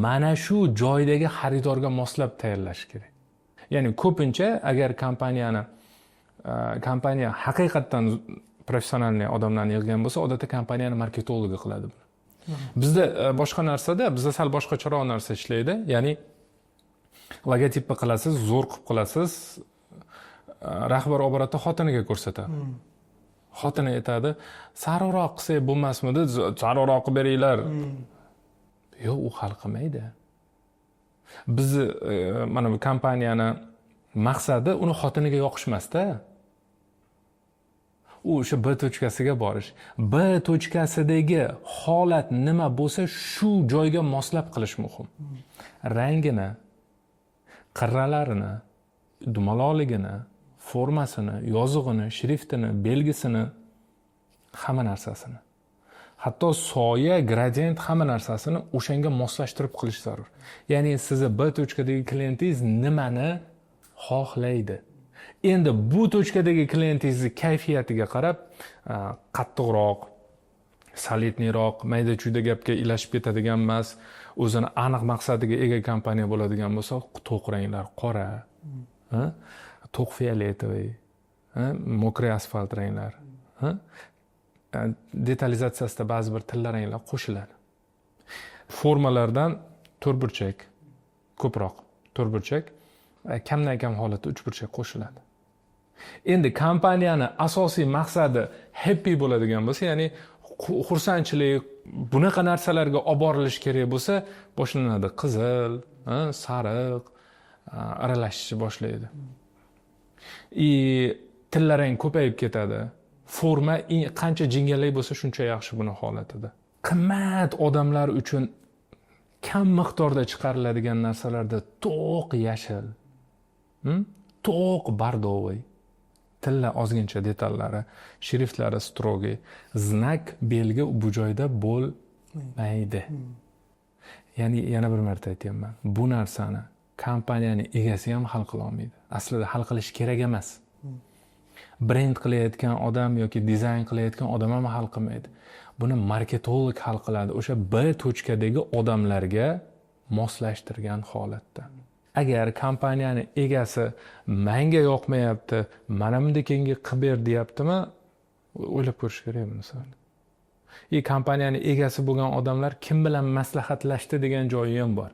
mana shu joydagi xaridorga moslab tayyorlash kerak. Ya'ni ko'pincha agar kompaniya haqiqatan professional odamlarni yig'gan bo'lsa, odatda kompaniyani marketologi qiladi buni. Bizda boshqa narsada, bizda sal boshqacharoq narsa ishlaydi. Ya'ni logotipni qilasiz, zo'r qilib qilasiz. Rahbar oboratda xotiniga ko'rsatadi. Xotini aytadi, "Sariqroq qilsak bo'lmasmidi? Sariqroq qilib beringlar." Yo'q, u hal qilmaydi. Bizni mana bu kompaniyani maqsadi uni xotiniga yoqishmasda. U o'sha B tochkasiga borish. B tochkasidagi holat nima bo'lsa, shu joyga moslab qilish muhim. Rangini, qirralarini, dumaloqligini, formasini, yozug'ini, shriftini, belgisini, hamma narsasini. Hatto soya, gradient hamma narsasini o'shanga moslashtirib qilish zarur. Ya'ni sizni B tochkadagi klientingiz nimani xohlaydi. Endi bu tochkadagi klientingizning kayfiyatiga qarab qattiqroq, solidniyroq, mayda-chuyda gapga ilashib ketadigan emas, o'zini aniq maqsadiga ega kompaniya bo'ladigan bo'lsa, to'q ranglar, qora, to'q fioletoviy, mokriy asfalt ranglar, detalizatsiyasida ba'zi bir tilla ranglar qo'shiladi. Formalardan to'rtburchak, ko'proq to'rtburchak, kamdan kam holatda uchburchak qo'shiladi. Endi kompaniyani asosiy maqsadi happy bo'ladigan bo'lsa, ya'ni xursandchilik, bunaqa narsalarga olib borilish kerak bo'lsa, boshlanadi qizil, sariq aralashishni boshlaydi. Tillarang ko'payib ketadi. Forma qancha jingalak bo'lsa, shuncha yaxshi buni holatida. Qimmat odamlar uchun kam miqdorda chiqariladigan narsalarda to'q yashil, to'q bordoviy, tilla ozgincha detallari, shriftlari strogiy, znak, belgi bu joyda bo'lmaydi. Ya'ni yana bir marta aytayapman, bu narsani kompaniyaning egasi ham hal qila olmaydi. Aslida hal qilish kerak emas. Brend qilayotgan odam yoki dizayn qilayotgan odam ham hal qilmaydi. Buni marketolog hal qiladi. O'sha B tochkadagi odamlarga moslashtirgan holatda. Agar kompaniyani egasi menga yoqmayapti, mana bundakenga qilib ber deyaptimi, o'ylab ko'rish kerak buni sal. Kompaniyani egasi bo'lgan odamlar kim bilan maslahatlashdi degan joyi ham bor.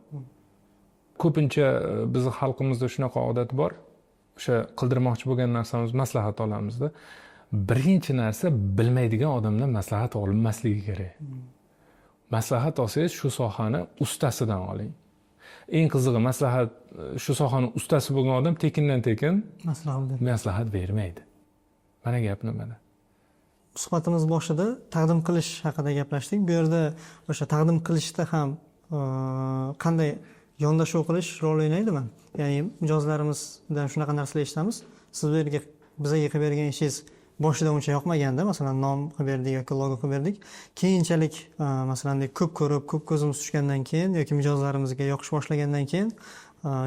Ko'pincha bizning xalqimizda shunaqa odat bor. O'sha qildirmoqchi bo'lgan narsamiz maslahat olamizda. Birinchi narsa bilmaydigan odamdan maslahat olinmasligi kerak. Maslahat olsangiz shu sohani ustasidan oling. Eng qizig'i maslahat shu sohani ustasi bo'lgan odam tekindan-tekin maslahat bermaydi. Mana gap nimada? Suhbatimiz boshida taqdim qilish haqida gaplashdik. Bu yerda o'sha taqdim qilishda ham qanday yondashuv qilish rol o'ynaydimi? Ya'ni mijozlarimizdan shunaqa narsalar eshitamiz. Siz bizga qilib bergan ishingiz boshida uncha yoqmaganda, masalan, nom qilib berdik yoki logo qilib berdik. Keyinchalik, masalan, ko'p ko'rib, ko'p ko'zimiz tushgandan keyin yoki mijozlarimizga yoqish boshlagandan keyin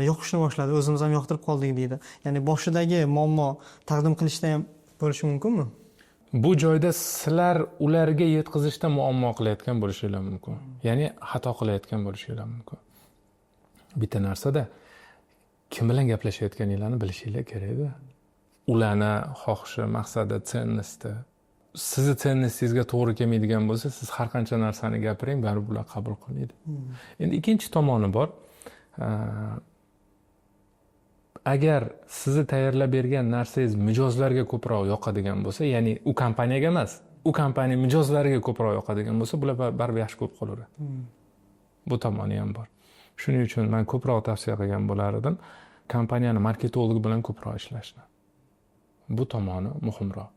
yoqishni boshladi. O'zimiz ham yoqtirib qoldik deydi. Ya'ni boshidagi muammo taqdim qilishda ham bo'lishi mumkinmi? Bu joyda sizlar ularga yetkazishda muammo qilayotgan bo'lishinglar mumkin. Ya'ni xato qilayotgan bo'lishinglar mumkin. Bitta narsada kim bilan gaplashayotganinglarni bilishinglar kerak-da. Ularni xohishi, maqsadi, tsennosti. Sizni tsennostingizga to'g'ri kelmaydigan bo'lsa, siz har qancha narsani gapiring, baribir ular qabul qilmaydi. Endi ikkinchi tomoni bor. Agar sizni tayyorlab bergan narsangiz mijozlarga ko'proq yoqadigan bo'lsa, ya'ni u kompaniyaga emas, u kompaniya mijozlariga ko'proq yoqadigan bo'lsa, bular baribir yaxshi ko'p qolaveradi. Bu tomoni ham bor. Shuning uchun men ko'proq tavsiya qilgan bo'lar edim, kompaniyani marketologi bilan ko'proq ishlashni. Bu tomoni muhimroq.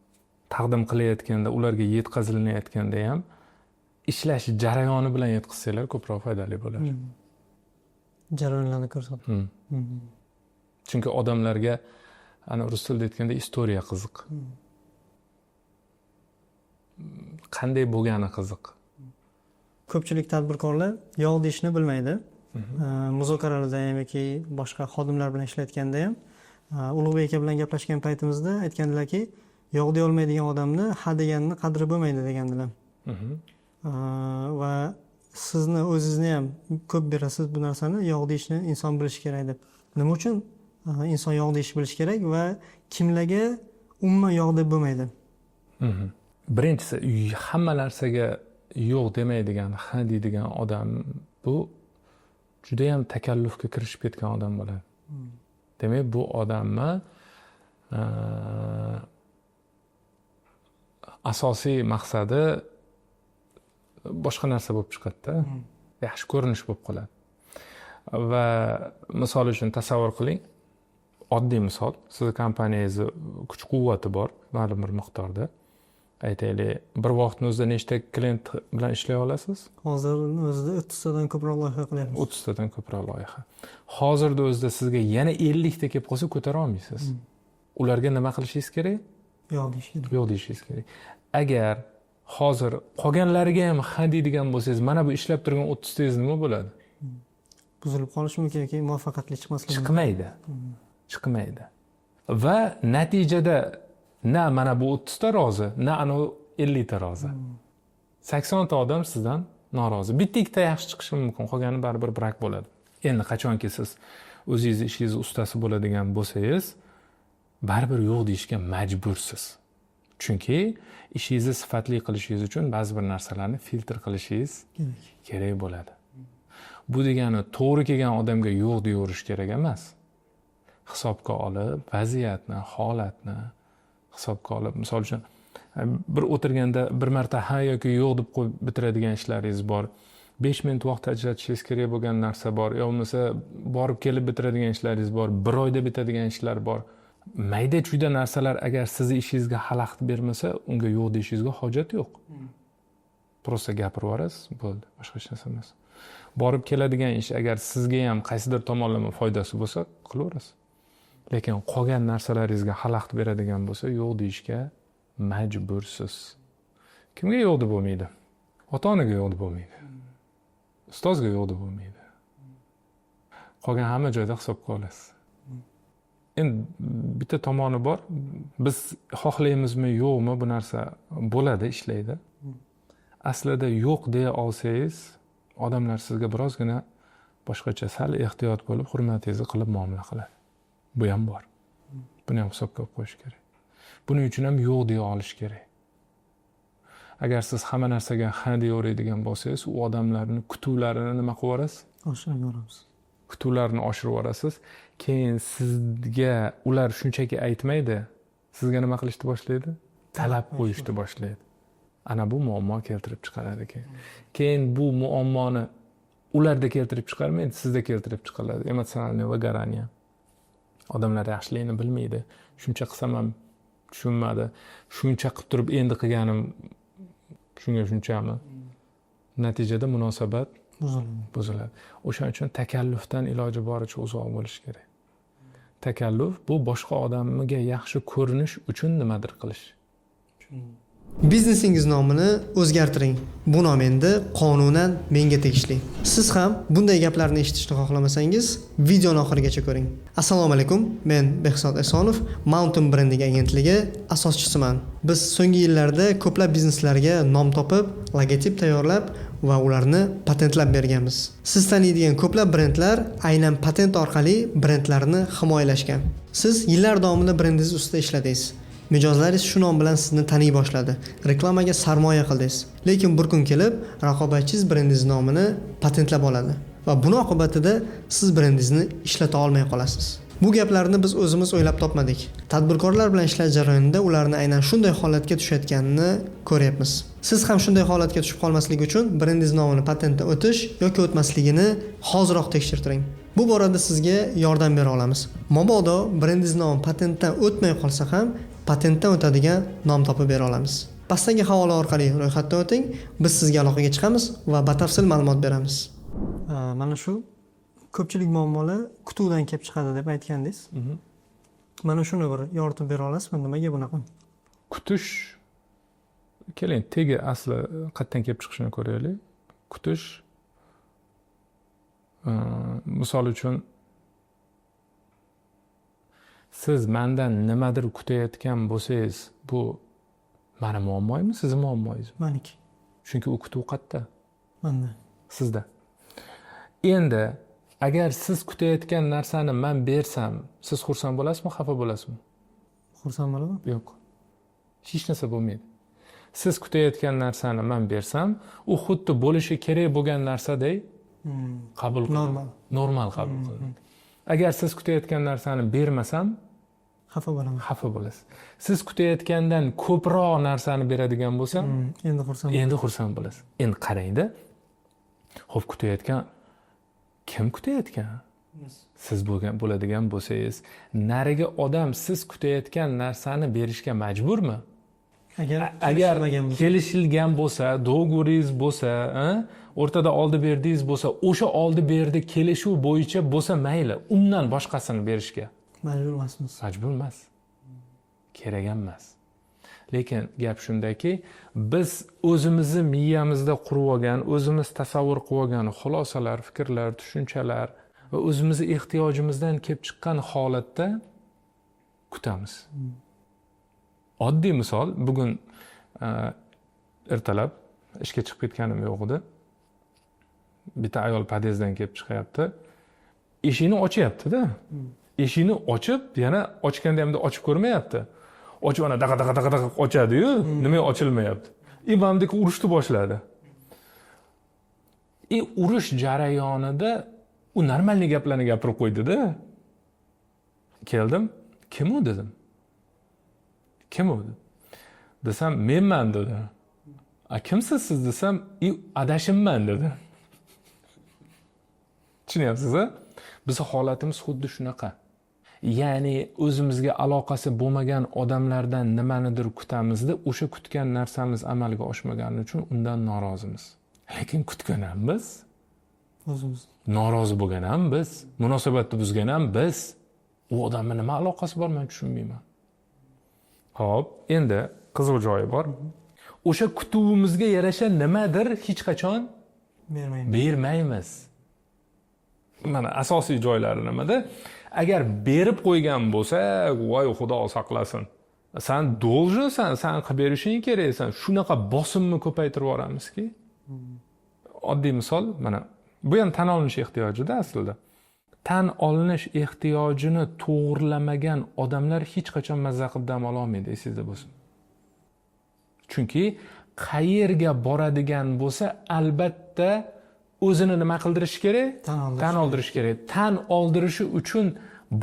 Taqdim qilayotganda, ularga yetkazilayotganda ham ishlash jarayoni bilan yetkazsanglar ko'proq foydali bo'ladi. Jarayonlarni ko'rsatib. Chunki odamlarga ana rus tilida aytganda istoriya qiziq. Qanday bo'lgani qiziq. Ko'pchilik tadbirkorlar yog' deyishni bilmaydi. Muzokaralarda ham yoki boshqa xodimlar bilan ishlayotganda ham Ulug'bek aka bilan gaplashgan paytimizda aytgandilarki, yog' deya olmaydigan odamni ha deganini qadri bo'lmaydi degandilar. Va sizni o'zingizni ham ko'p berasiz bu narsani, yog' deyishni inson bilishi kerak deb. Nima uchun inson yog' deyishni bilishi kerak va kimlarga umuman yog' deb bo'lmaydi? Birinchisi, hamma narsaga yo'q demaydigan, ha deydigan odam bu juda ham takallufga kirishib ketgan odam bo'ladi. Demak, bu odamni asosiy maqsadi boshqa narsa bo'lib chiqadi-da. Yaxshi ko'rinish bo'lib qoladi. Va misol uchun tasavvur qiling, oddiy misol, siz kompaniyangizni kuch-quvvati bor, ma'lum bir miqdorda. aytaylik, bir vaqtni o'zida nechta klient bilan ishlay olasiz? Hozirning o'zida 30 tadan ko'proq loyiha qilyapmiz. 30 tadan ko'proq loyiha. Hozirda o'zida sizga yana 50 ta kelib qolsa ko'tara olmaysiz. Ularga nima qilishingiz kerak? Yo'q deyish kerak. Yo'q deyishingiz kerak. Agar hozir qolganlariga ham ha deydigan bo'lsangiz, mana bu ishlab turgan 30 tangiz nima bo'ladi? Buzilib qolishi mumkin yoki muvaffaqiyatli chiqmasligi mumkin. Chiqmaydi. Chiqmaydi. Va natijada na mana bu 30 ta rozi, na ana 50 ta rozi. 80 ta odam sizdan norozi. Bitta ikkita yaxshi chiqishi mumkin, qolgani baribir brak bo'ladi. Endi qachonki siz o'zingiz ishingiz ustasi bo'ladigan bo'lsangiz, baribir yo'q deyishga majbursiz. Chunki ishingizni sifatli qilishingiz uchun ba'zi bir narsalarni filtr qilishingiz kerak bo'ladi. Bu degani to'g'ri kelgan odamga yo'q deyaverish kerak emas. Hisobga olib, vaziyatni, holatni hisobga olib, misol uchun bir o'tirganda bir marta ha yoki yo'q deb qo'yib bitiradigan ishlaringiz bor. 5 minut vaqt ajratishingiz kerak bo'lgan narsa bor, yo bo'lmasa borib kelib bitiradigan ishlaringiz bor, 1 oyda bitadigan ishlar bor. Mayda-chuyda narsalar agar sizni ishingizga xalaqit bermasa, unga yo'q deyishingizga hojat yo'q. Prosta gapirib yuborasiz, bo'ldi, boshqa hech narsa emas. Borib keladigan ish agar sizga ham qaysidir tomonlama foydasi bo'lsa, qilaverasiz. Lekin qolgan narsalaringizga xalaqit beradigan bo'lsa, yo'q deyishga majbursiz. Kimga yo'q deb bo'lmaydi? Ota-onaga yo'q deb bo'lmaydi. Ustozga yo'q deb bo'lmaydi. Qolgan hamma joyda hisobga olasiz. Endi bitta tomoni bor. Biz xohlaymizmi, yo'qmi bu narsa bo'ladi, ishlaydi. Aslida yo'q deya olsangiz, odamlar sizga birozgina boshqacha sal ehtiyot bo'lib, hurmatingizni qilib muomala qiladi. Bu ham bor. Buni ham hisobga olib qo'yish kerak. Buning uchun ham yo'q deya olish kerak. Agar siz hamma narsaga ha deyaveradigan bo'lsangiz, u odamlarning kutuvlarini nima qilib yuborasiz? Oshirib yuboramiz. Kutuvlarni oshirib yuborasiz. Keyin sizga ular shunchaki aytmaydi, sizga nima qilishni boshlaydi? Talab qo'yishni boshlaydi. Ana bu muammo keltirib chiqaradi keyin bu muammoni ularda keltirib chiqarmaydi, sizda keltirib chiqaradi. Emotsional выгорание. Odamlar yaxshilikni bilmaydi. Shuncha qilsam ham tushunmadi. Shuncha qilib turib endi qilganim shunga shunchami? Natijada munosabat buziladi. O'shaning uchun takallufdan iloji boricha uzoq bo'lish kerak. Takalluf bu boshqa odamga yaxshi ko'rinish uchun nimadir qilish. Biznesingiz nomini o'zgartiring. Bu nom endi qonunan menga tegishli. Siz ham bunday gaplarni eshitishni xohlamasangiz, videoni oxirigacha ko'ring. Assalomu alaykum. Men Behzod Esonov, Mountain Branding agentligi asoschisiman. Biz so'nggi yillarda ko'plab bizneslarga nom topib, logotip tayyorlab va ularni patentlab berganmiz. Siz taniydigan ko'plab brendlar aynan patent orqali brendlarini himoyalashgan. Siz yillar davomida brendingiz ustida ishladingiz. Mijozlaringiz shu nom bilan sizni taniy boshladi. Reklamaga sarmoya qildingiz. Lekin bir kun kelib, raqobatchingiz brendingiz nomini patentlab oladi va buning oqibatida siz brendingizni ishlata olmay qolasiz. Bu gaplarni biz o'zimiz o'ylab topmadik. Tadbirkorlar bilan ishlash jarayonida ularni aynan shunday holatga tushayotganini ko'ryapmiz. Siz ham shunday holatga tushib qolmaslik uchun brendingiz nomini patentdan o'tish yoki o'tmasligini hoziroq tekshirtiring. Bu borada sizga yordam bera olamiz. Mabodo brendingiz nomi patentdan o'tmay qolsa ham patentdan o'tadigan nom topib bera olamiz. Pastdagi havola orqali ro'yxatdan o'ting, biz sizga aloqaga chiqamiz va batafsil ma'lumot beramiz. Mana shu ko'pchilik muammolar kutuvdan kelib chiqadi deb aytgandingiz. Mana shuni bir yoritib bera olasizmi? Nimaga bunaqa? Kutish, keling, tegi asli qayerdan kelib chiqishini ko'raylik. Kutish, misol uchun siz mendan nimadir kutayotgan bo'lsangiz, bu meni muammoymi, sizning muammoyingizmi? Meniki. Chunki u kutuv qayerda? Menda. Sizda. Endi agar siz kutayotgan narsani men bersam, siz xursand bo'lasizmi, xafa bo'lasizmi? Xursand bo'laman? Yo'q. Hech narsa bo'lmaydi. Siz kutayotgan narsani men bersam, u xuddi bo'lishi kerak bo'lgan narsaday qabul qilinadi. Normal qabul qilinadi. Agar siz kutayotgan narsani bermasam, xafa bo'laman. Xafa bo'lasiz. Siz kutayotgandan ko'proq narsani beradigan bo'lsam, endi xursand bo'lasiz. Endi qarangda. Xo'p, kutayotgan kim kutayotgan? Siz bo'ladigan bo'lsangiz, nariga odam siz kutayotgan narsani berishga majburmi? agar kelishilgan bo'lsa, do'g'ringiz bo'lsa, o'rtada oldi berdingiz bo'lsa, o'sha oldi berdi kelishuv bo'yicha bo'lsa mayli, undan boshqasini berishga majbur emasmiz. majbur emas. Kerak ham emas. Lekin gap shundaki, biz o'zimizni miyamizda qurib olgan, o'zimiz tasavvur qilib olgan xulosalar, fikrlar, tushunchalar va o'zimizni ehtiyojimizdan kelib chiqqan holatda kutamiz. Oddiy misol, bugun ertalab ishga chiqib ketganim yo'q edi. Bitta ayol podyezddan kelib chiqyapti. Eshikni ochyapti-da. Eshikni ochib, yana ochganda ham ochib ko'rmayapti. Ochib ana daqa ochadi-yu, nima ochilmayapti. Imamdek urishni boshladi. Urush jarayonida u normalniy gaplarni gapirib qo'ydi-da. Keldim, kim u dedim. Kim u? Desam, menman dedi. Kimsiz siz desam, adashimman dedi. Tushunyapsiz-a? Bizning holatimiz xuddi shunaqa. Ya'ni o'zimizga aloqasi bo'lmagan odamlardan nimanidir kutamizda, o'sha kutgan narsamiz amalga oshmagani uchun undan norozimiz. Lekin kutgan ham biz, O'zimiz. norozi bo'lgan ham biz, munosabatni buzgan ham biz. U odamning nima aloqasi bor, men tushunmayman. Xo'p, endi qiziq joyi bor. O'sha kutuvimizga yarasha nimadir hech qachon bermaymiz. Mana asosiy joylari nimada? Agar berib qo'ygan bo'lsa, voy xudo saqlasin. Sen долженsan, sen qilib berishing keraksan. Shunaqa bosimni ko'paytirib yuboramizki. Oddiy misol, mana bu ham tan olinish ehtiyojida aslida. Tan olinish ehtiyojini to'g'rilamagan odamlar hech qachon mazza qilib dam ola olmaydi, esingizda bo'lsin. Chunki qayerga boradigan bo'lsa, albatta o'zini nima qildirish kerak? Tan oldirish kerak. Tan oldirishi uchun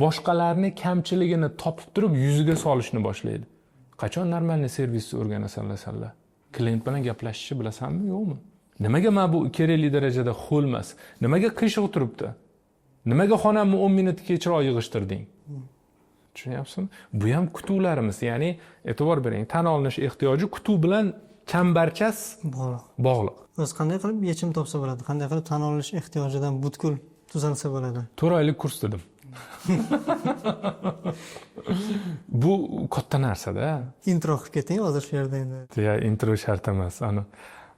boshqalarning kamchiligini topib turib yuziga solishni boshlaydi. Qachon normalniy servisni o'rganasanlar? Klient bilan gaplashishni bilasanmi, yo'qmi? Nimaga men bu kerakli darajada xo'lmas? Nimaga qiyshiq turibdi? Nimaga xonamni 10 minut kechroq yig'ishtirding? Tushunyapsizmi? Bu ham kutuvlarimiz, ya'ni e'tibor bering, tan olinish ehtiyoji kutuv bilan chambarchas bog'liq. O'zi qanday qilib yechim topsa bo'ladi? Qanday qilib tan olinish ehtiyojidan butkul tuzalsa bo'ladi? 4 oylik kurs dedim. Bu katta narsa-da. Intro qilib keting hozir shu yerda endi. Ya, intro shart emas. Ana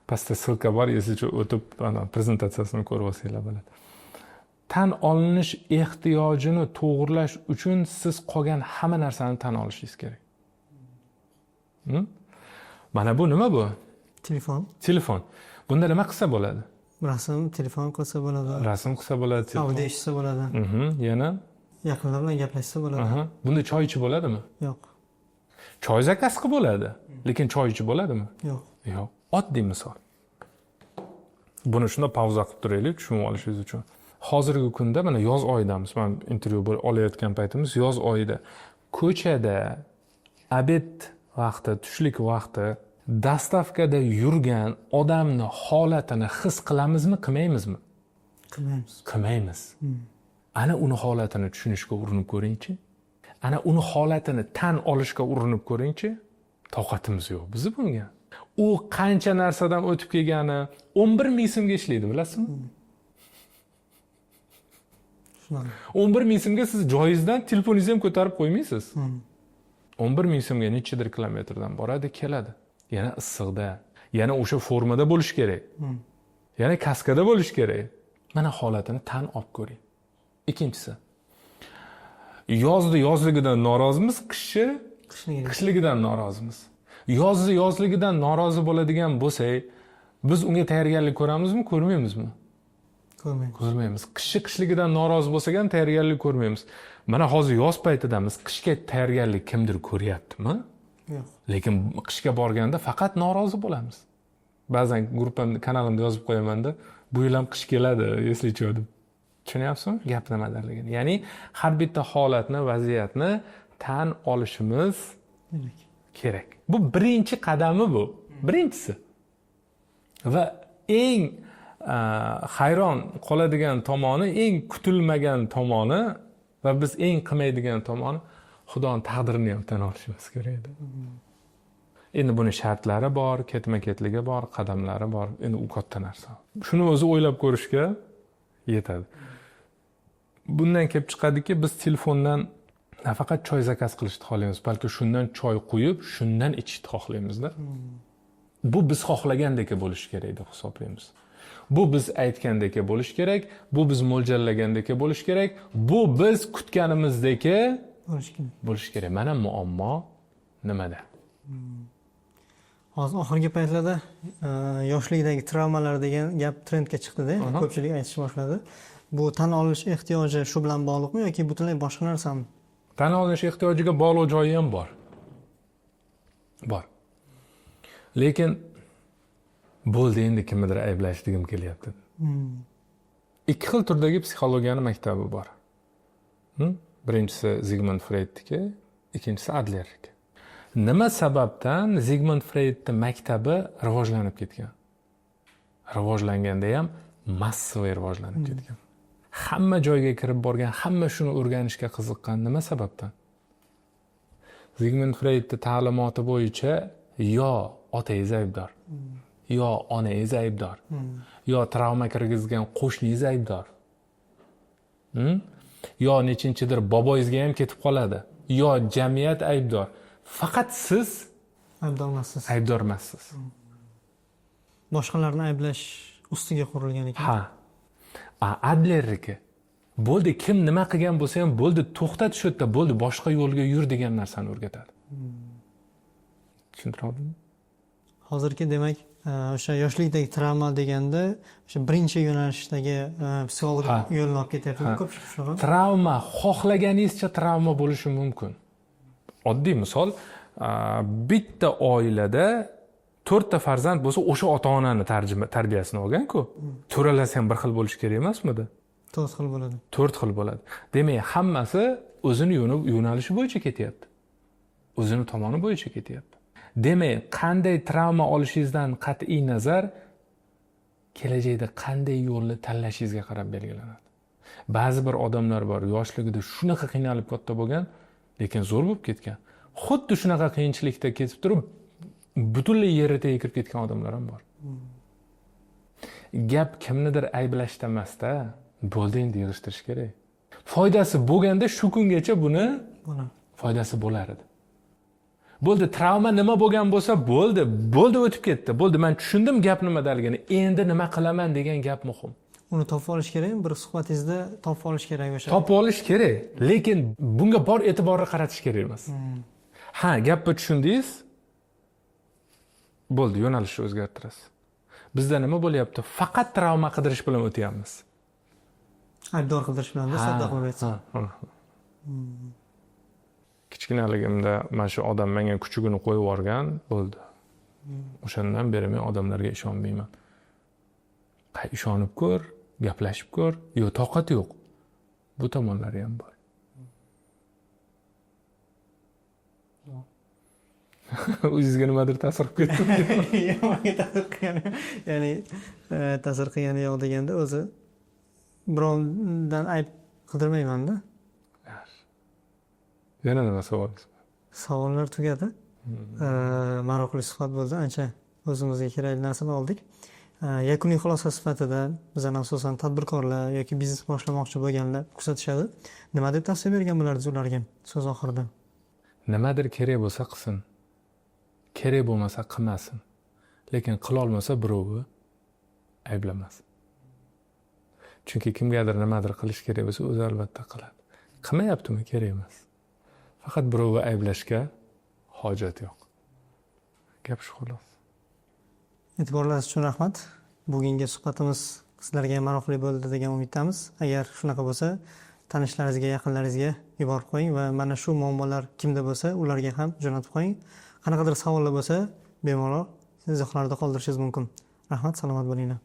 pastda silka bor, esingizga o'tib, ana prezentatsiyasini ko'rib olsanglar bo'ladi. Tan olinish ehtiyojini to'g'irlash uchun siz qolgan hamma narsani tan olishingiz kerak. Mana bu nima bu? Telefon. Bunda nima qilsa bo'ladi? Rasm, telefon qilsa bo'ladi. Rasm qilsa bo'ladi, audio eshitsa bo'ladi. Yana yaqinlar bilan gaplashsa bo'ladi. Bunda choy ichib bo'ladimi? Yo'q. Choy zakaz qilib bo'ladi, lekin choy ichib bo'ladimi? Yo'q. Yo'q. Oddiy misol. Buni shunda pauza qilib turaylik, tushunib olishingiz uchun. Hozirgi kunda mana yoz oyidamiz. Men intervyu olayotgan paytimiz yoz oyida. Ko'chada obed vaqti, tushlik vaqti dastavkada yurgan odamni holatini his qilamizmi, qilmaymizmi? Qilmaymiz. Ana uni holatini tushunishga urinib ko'ringchi. Ana uni holatini tan olishga urinib ko'ringchi. Toqatimiz yo'q bizni bunga. U qancha narsadan o'tib kelgani 11 ming so'mga ishlaydi, bilasizmi? 11 ming so'mga siz joyingizdan telefoningizni ham ko'tarib qo'ymaysiz. 11 ming so'mga nechidir kilometrdan boradi, keladi. Yana issiqda, yana o'sha formada bo'lish kerak. Yana kaskada bo'lish kerak. Mana holatini tan olib ko'ring. Ikkinchisi. Yozligidan norozimiz, qishligidan norozimiz. Yozligidan norozi bo'ladigan bo'lsak, biz unga tayyorgarlik ko'ramizmi, ko'rmaymizmi? Ko'rmaymiz. Qishligidan norozi bo'lsak ham tayyorgarlik ko'rmaymiz. Mana hozir yoz paytidamiz. Qishga tayyorgarlik kimdir ko'ryaptimi? Yo'q. Lekin qishga borganda faqat norozi bo'lamiz. Ba'zan gruppamda, kanalimda yozib qo'yaman-da, bu yil ham qish keladi, eslichi deb. Tushunyapsizmi? Gap nimaligini. Ya'ni har bitta holatni, vaziyatni tan olishimiz kerak. Bu birinchi qadami bu. Birinchisi. Va eng hayron qoladigan tomoni, eng kutilmagan tomoni va biz eng qilmaydigan tomoni Xudoning taqdirini ham tan olishimiz kerak edi. Endi buni shartlari bor, ketma-ketligi bor, qadamlari bor. Endi u katta narsa. Shuni o'zi o'ylab ko'rishga yetadi. Bundan kelib chiqadiki, biz telefondan nafaqat choy zakaz qilishni xohlaymiz, balki shundan choy quyib, shundan ichishni xohlaymiz-da. Bu biz xohlagandek bo'lishi kerak deb hisoblaymiz. Bu biz aytgandek bo'lishi kerak, bu biz mo'ljallagandek bo'lishi kerak, bu biz kutganimizdek bo'lishi kerak. Mana muammo nimada? Hozir oxirgi paytlarda yoshlikdagi travmalar degan gap trendga chiqdi-da, ko'pchilik aytishni boshladi. Bu tan olish ehtiyoji shu bilan bog'liqmi yoki butunlay boshqa narsami? Tan olish ehtiyojiga bog'liq joyi ham bor. Bor. Lekin bo'ldi endi kimnidir ayblashligim kelyapti. Ikki xil turdagi psixologiyani maktabi bor. Birinchisi Zigmund Freydniki, ikkinchisi Adlerniki. Nima sababdan Zigmund Freydning maktabi rivojlanib ketgan? Rivojlanganda ham massiviy rivojlanib ketgan. Hamma joyga kirib borgan, hamma shuni o'rganishga qiziqqan. Nima sababdan? Zigmund Freydning ta'limoti bo'yicha yo otangiz aybdor, yo onangiz aybdor, yo travma kirgizgan qo'shningiz aybdor, yo nechinchidir boboyingizga ham ketib qoladi, yo jamiyat aybdor. Faqat siz Aybdormasiz. Aybdormasiz. Boshqalarni ayblash ustiga qurilgan ekan. Ha. Adlerniki. Bo'ldi, kim nima qilgan bo'lsa ham bo'ldi, to'xtat shu yerda, bo'ldi, boshqa yo'lga yur degan narsani o'rgatadi. Tushuntirdingmi? Hozirgi demak, o'sha yoshlikdagi travma deganda, o'sha birinchi yo'nalishdagi psixologik yo'lni olib ketyapti. Ko'pchilik shunaqa. Travma xohlaganingizcha travma bo'lishi mumkin. Oddiy misol, bitta oilada 4 ta farzand bo'lsa, o'sha ota-onani tarbiyasini olgan-ku. To'ralasi ham bir xil bo'lishi kerak emasmidi? 4 xil bo'ladi. 4 xil bo'ladi. Demak, hammasi o'zini yo'nalishi bo'yicha ketyapti. O'zini tomoni bo'yicha ketyapti. Demak, qanday travma olishingizdan qat'iy nazar kelajakda qanday yo'lni tanlashingizga qarab belgilanadi. Ba'zi bir odamlar bor, yoshligida shunaqa qiynalib katta bo'lgan, lekin zo'r bo'lib ketgan. Xuddi shunaqa qiyinchilikda ketib turib, butunlay yerga tegib ketgan odamlar ham bor. Gap kimnidir ayblashda emas-da, bo'ldi endi yig'ishtirish kerak. Foydasi bo'lganda shu kungacha buni foydasi bo'lar edi. Bo'ldi, travma nima bo'lgan bo'lsa, bo'ldi o'tib ketdi. Bo'ldi, men tushundim gap nimadaligini. Endi nima qilaman degan gap muhim. Uni topib olish kerak, bir suhbatingizda topib olish kerak o'sha. Topib olish kerak, lekin bunga bor e'tiborni qaratish kerak emas. Ha, gapni tushundingiz? Bo'ldi, yo'nalishni o'zgartirasiz. Bizda nima bo'lyapti? Faqat travma qidirish bilan o'tyapmiz. Aybdor qidirish bilan da sadda qilib aytsa. Kichkinaligimda mana shu odam menga kuchugini qo'yib yuborgan, bo'ldi. O'shandan beri men odamlarga ishonmayman. Ishonib ko'r, gaplashib ko'r, yo'q, toqat yo'q. Bu tomonlari ham bor. O'zingizga nimadir ta'sir qilib ketdimi? Yo'q, ta'sir qilgani. Ya'ni ta'sir qilgani yo'q deganda o'zi birovdan ayb qidirmayman-da. Yana nima savolingiz? Savollar tugadi. Maroqli suhbat bo'ldi. Ancha o'zimizga kerakli narsalar oldik. Yakuniy xulosa sifatida bizdan asosan tadbirkorlar yoki biznes boshlamoqchi bo'lganlar kuzatishadi. Nima deb tavsiya bergan bo'lardingiz ularga so'z oxirida? Nimadir kerak bo'lsa qilsin. Kerak bo'lmasa qilmasin. Lekin qila olmasa birovni ayblamasin. Chunki kimgadir nimadir qilish kerak bo'lsa, o'zi albatta qiladi. Qilmayaptimi, kerak emas. Faqat birovni ayblashga hojat yo'q. Gap shu xolos. E'tiborlaringiz uchun rahmat. Bugungi suhbatimiz sizlarga maroqli bo'ldi degan umiddamiz. Agar shunaqa bo'lsa, tanishlaringizga, yaqinlaringizga yuborib qo'ying va mana shu muammolar kimda bo'lsa, ularga ham jo'natib qo'ying. Qanaqadir savollar bo'lsa, bemalol izohlarda qoldirishingiz mumkin. Rahmat, salomat bo'linglar.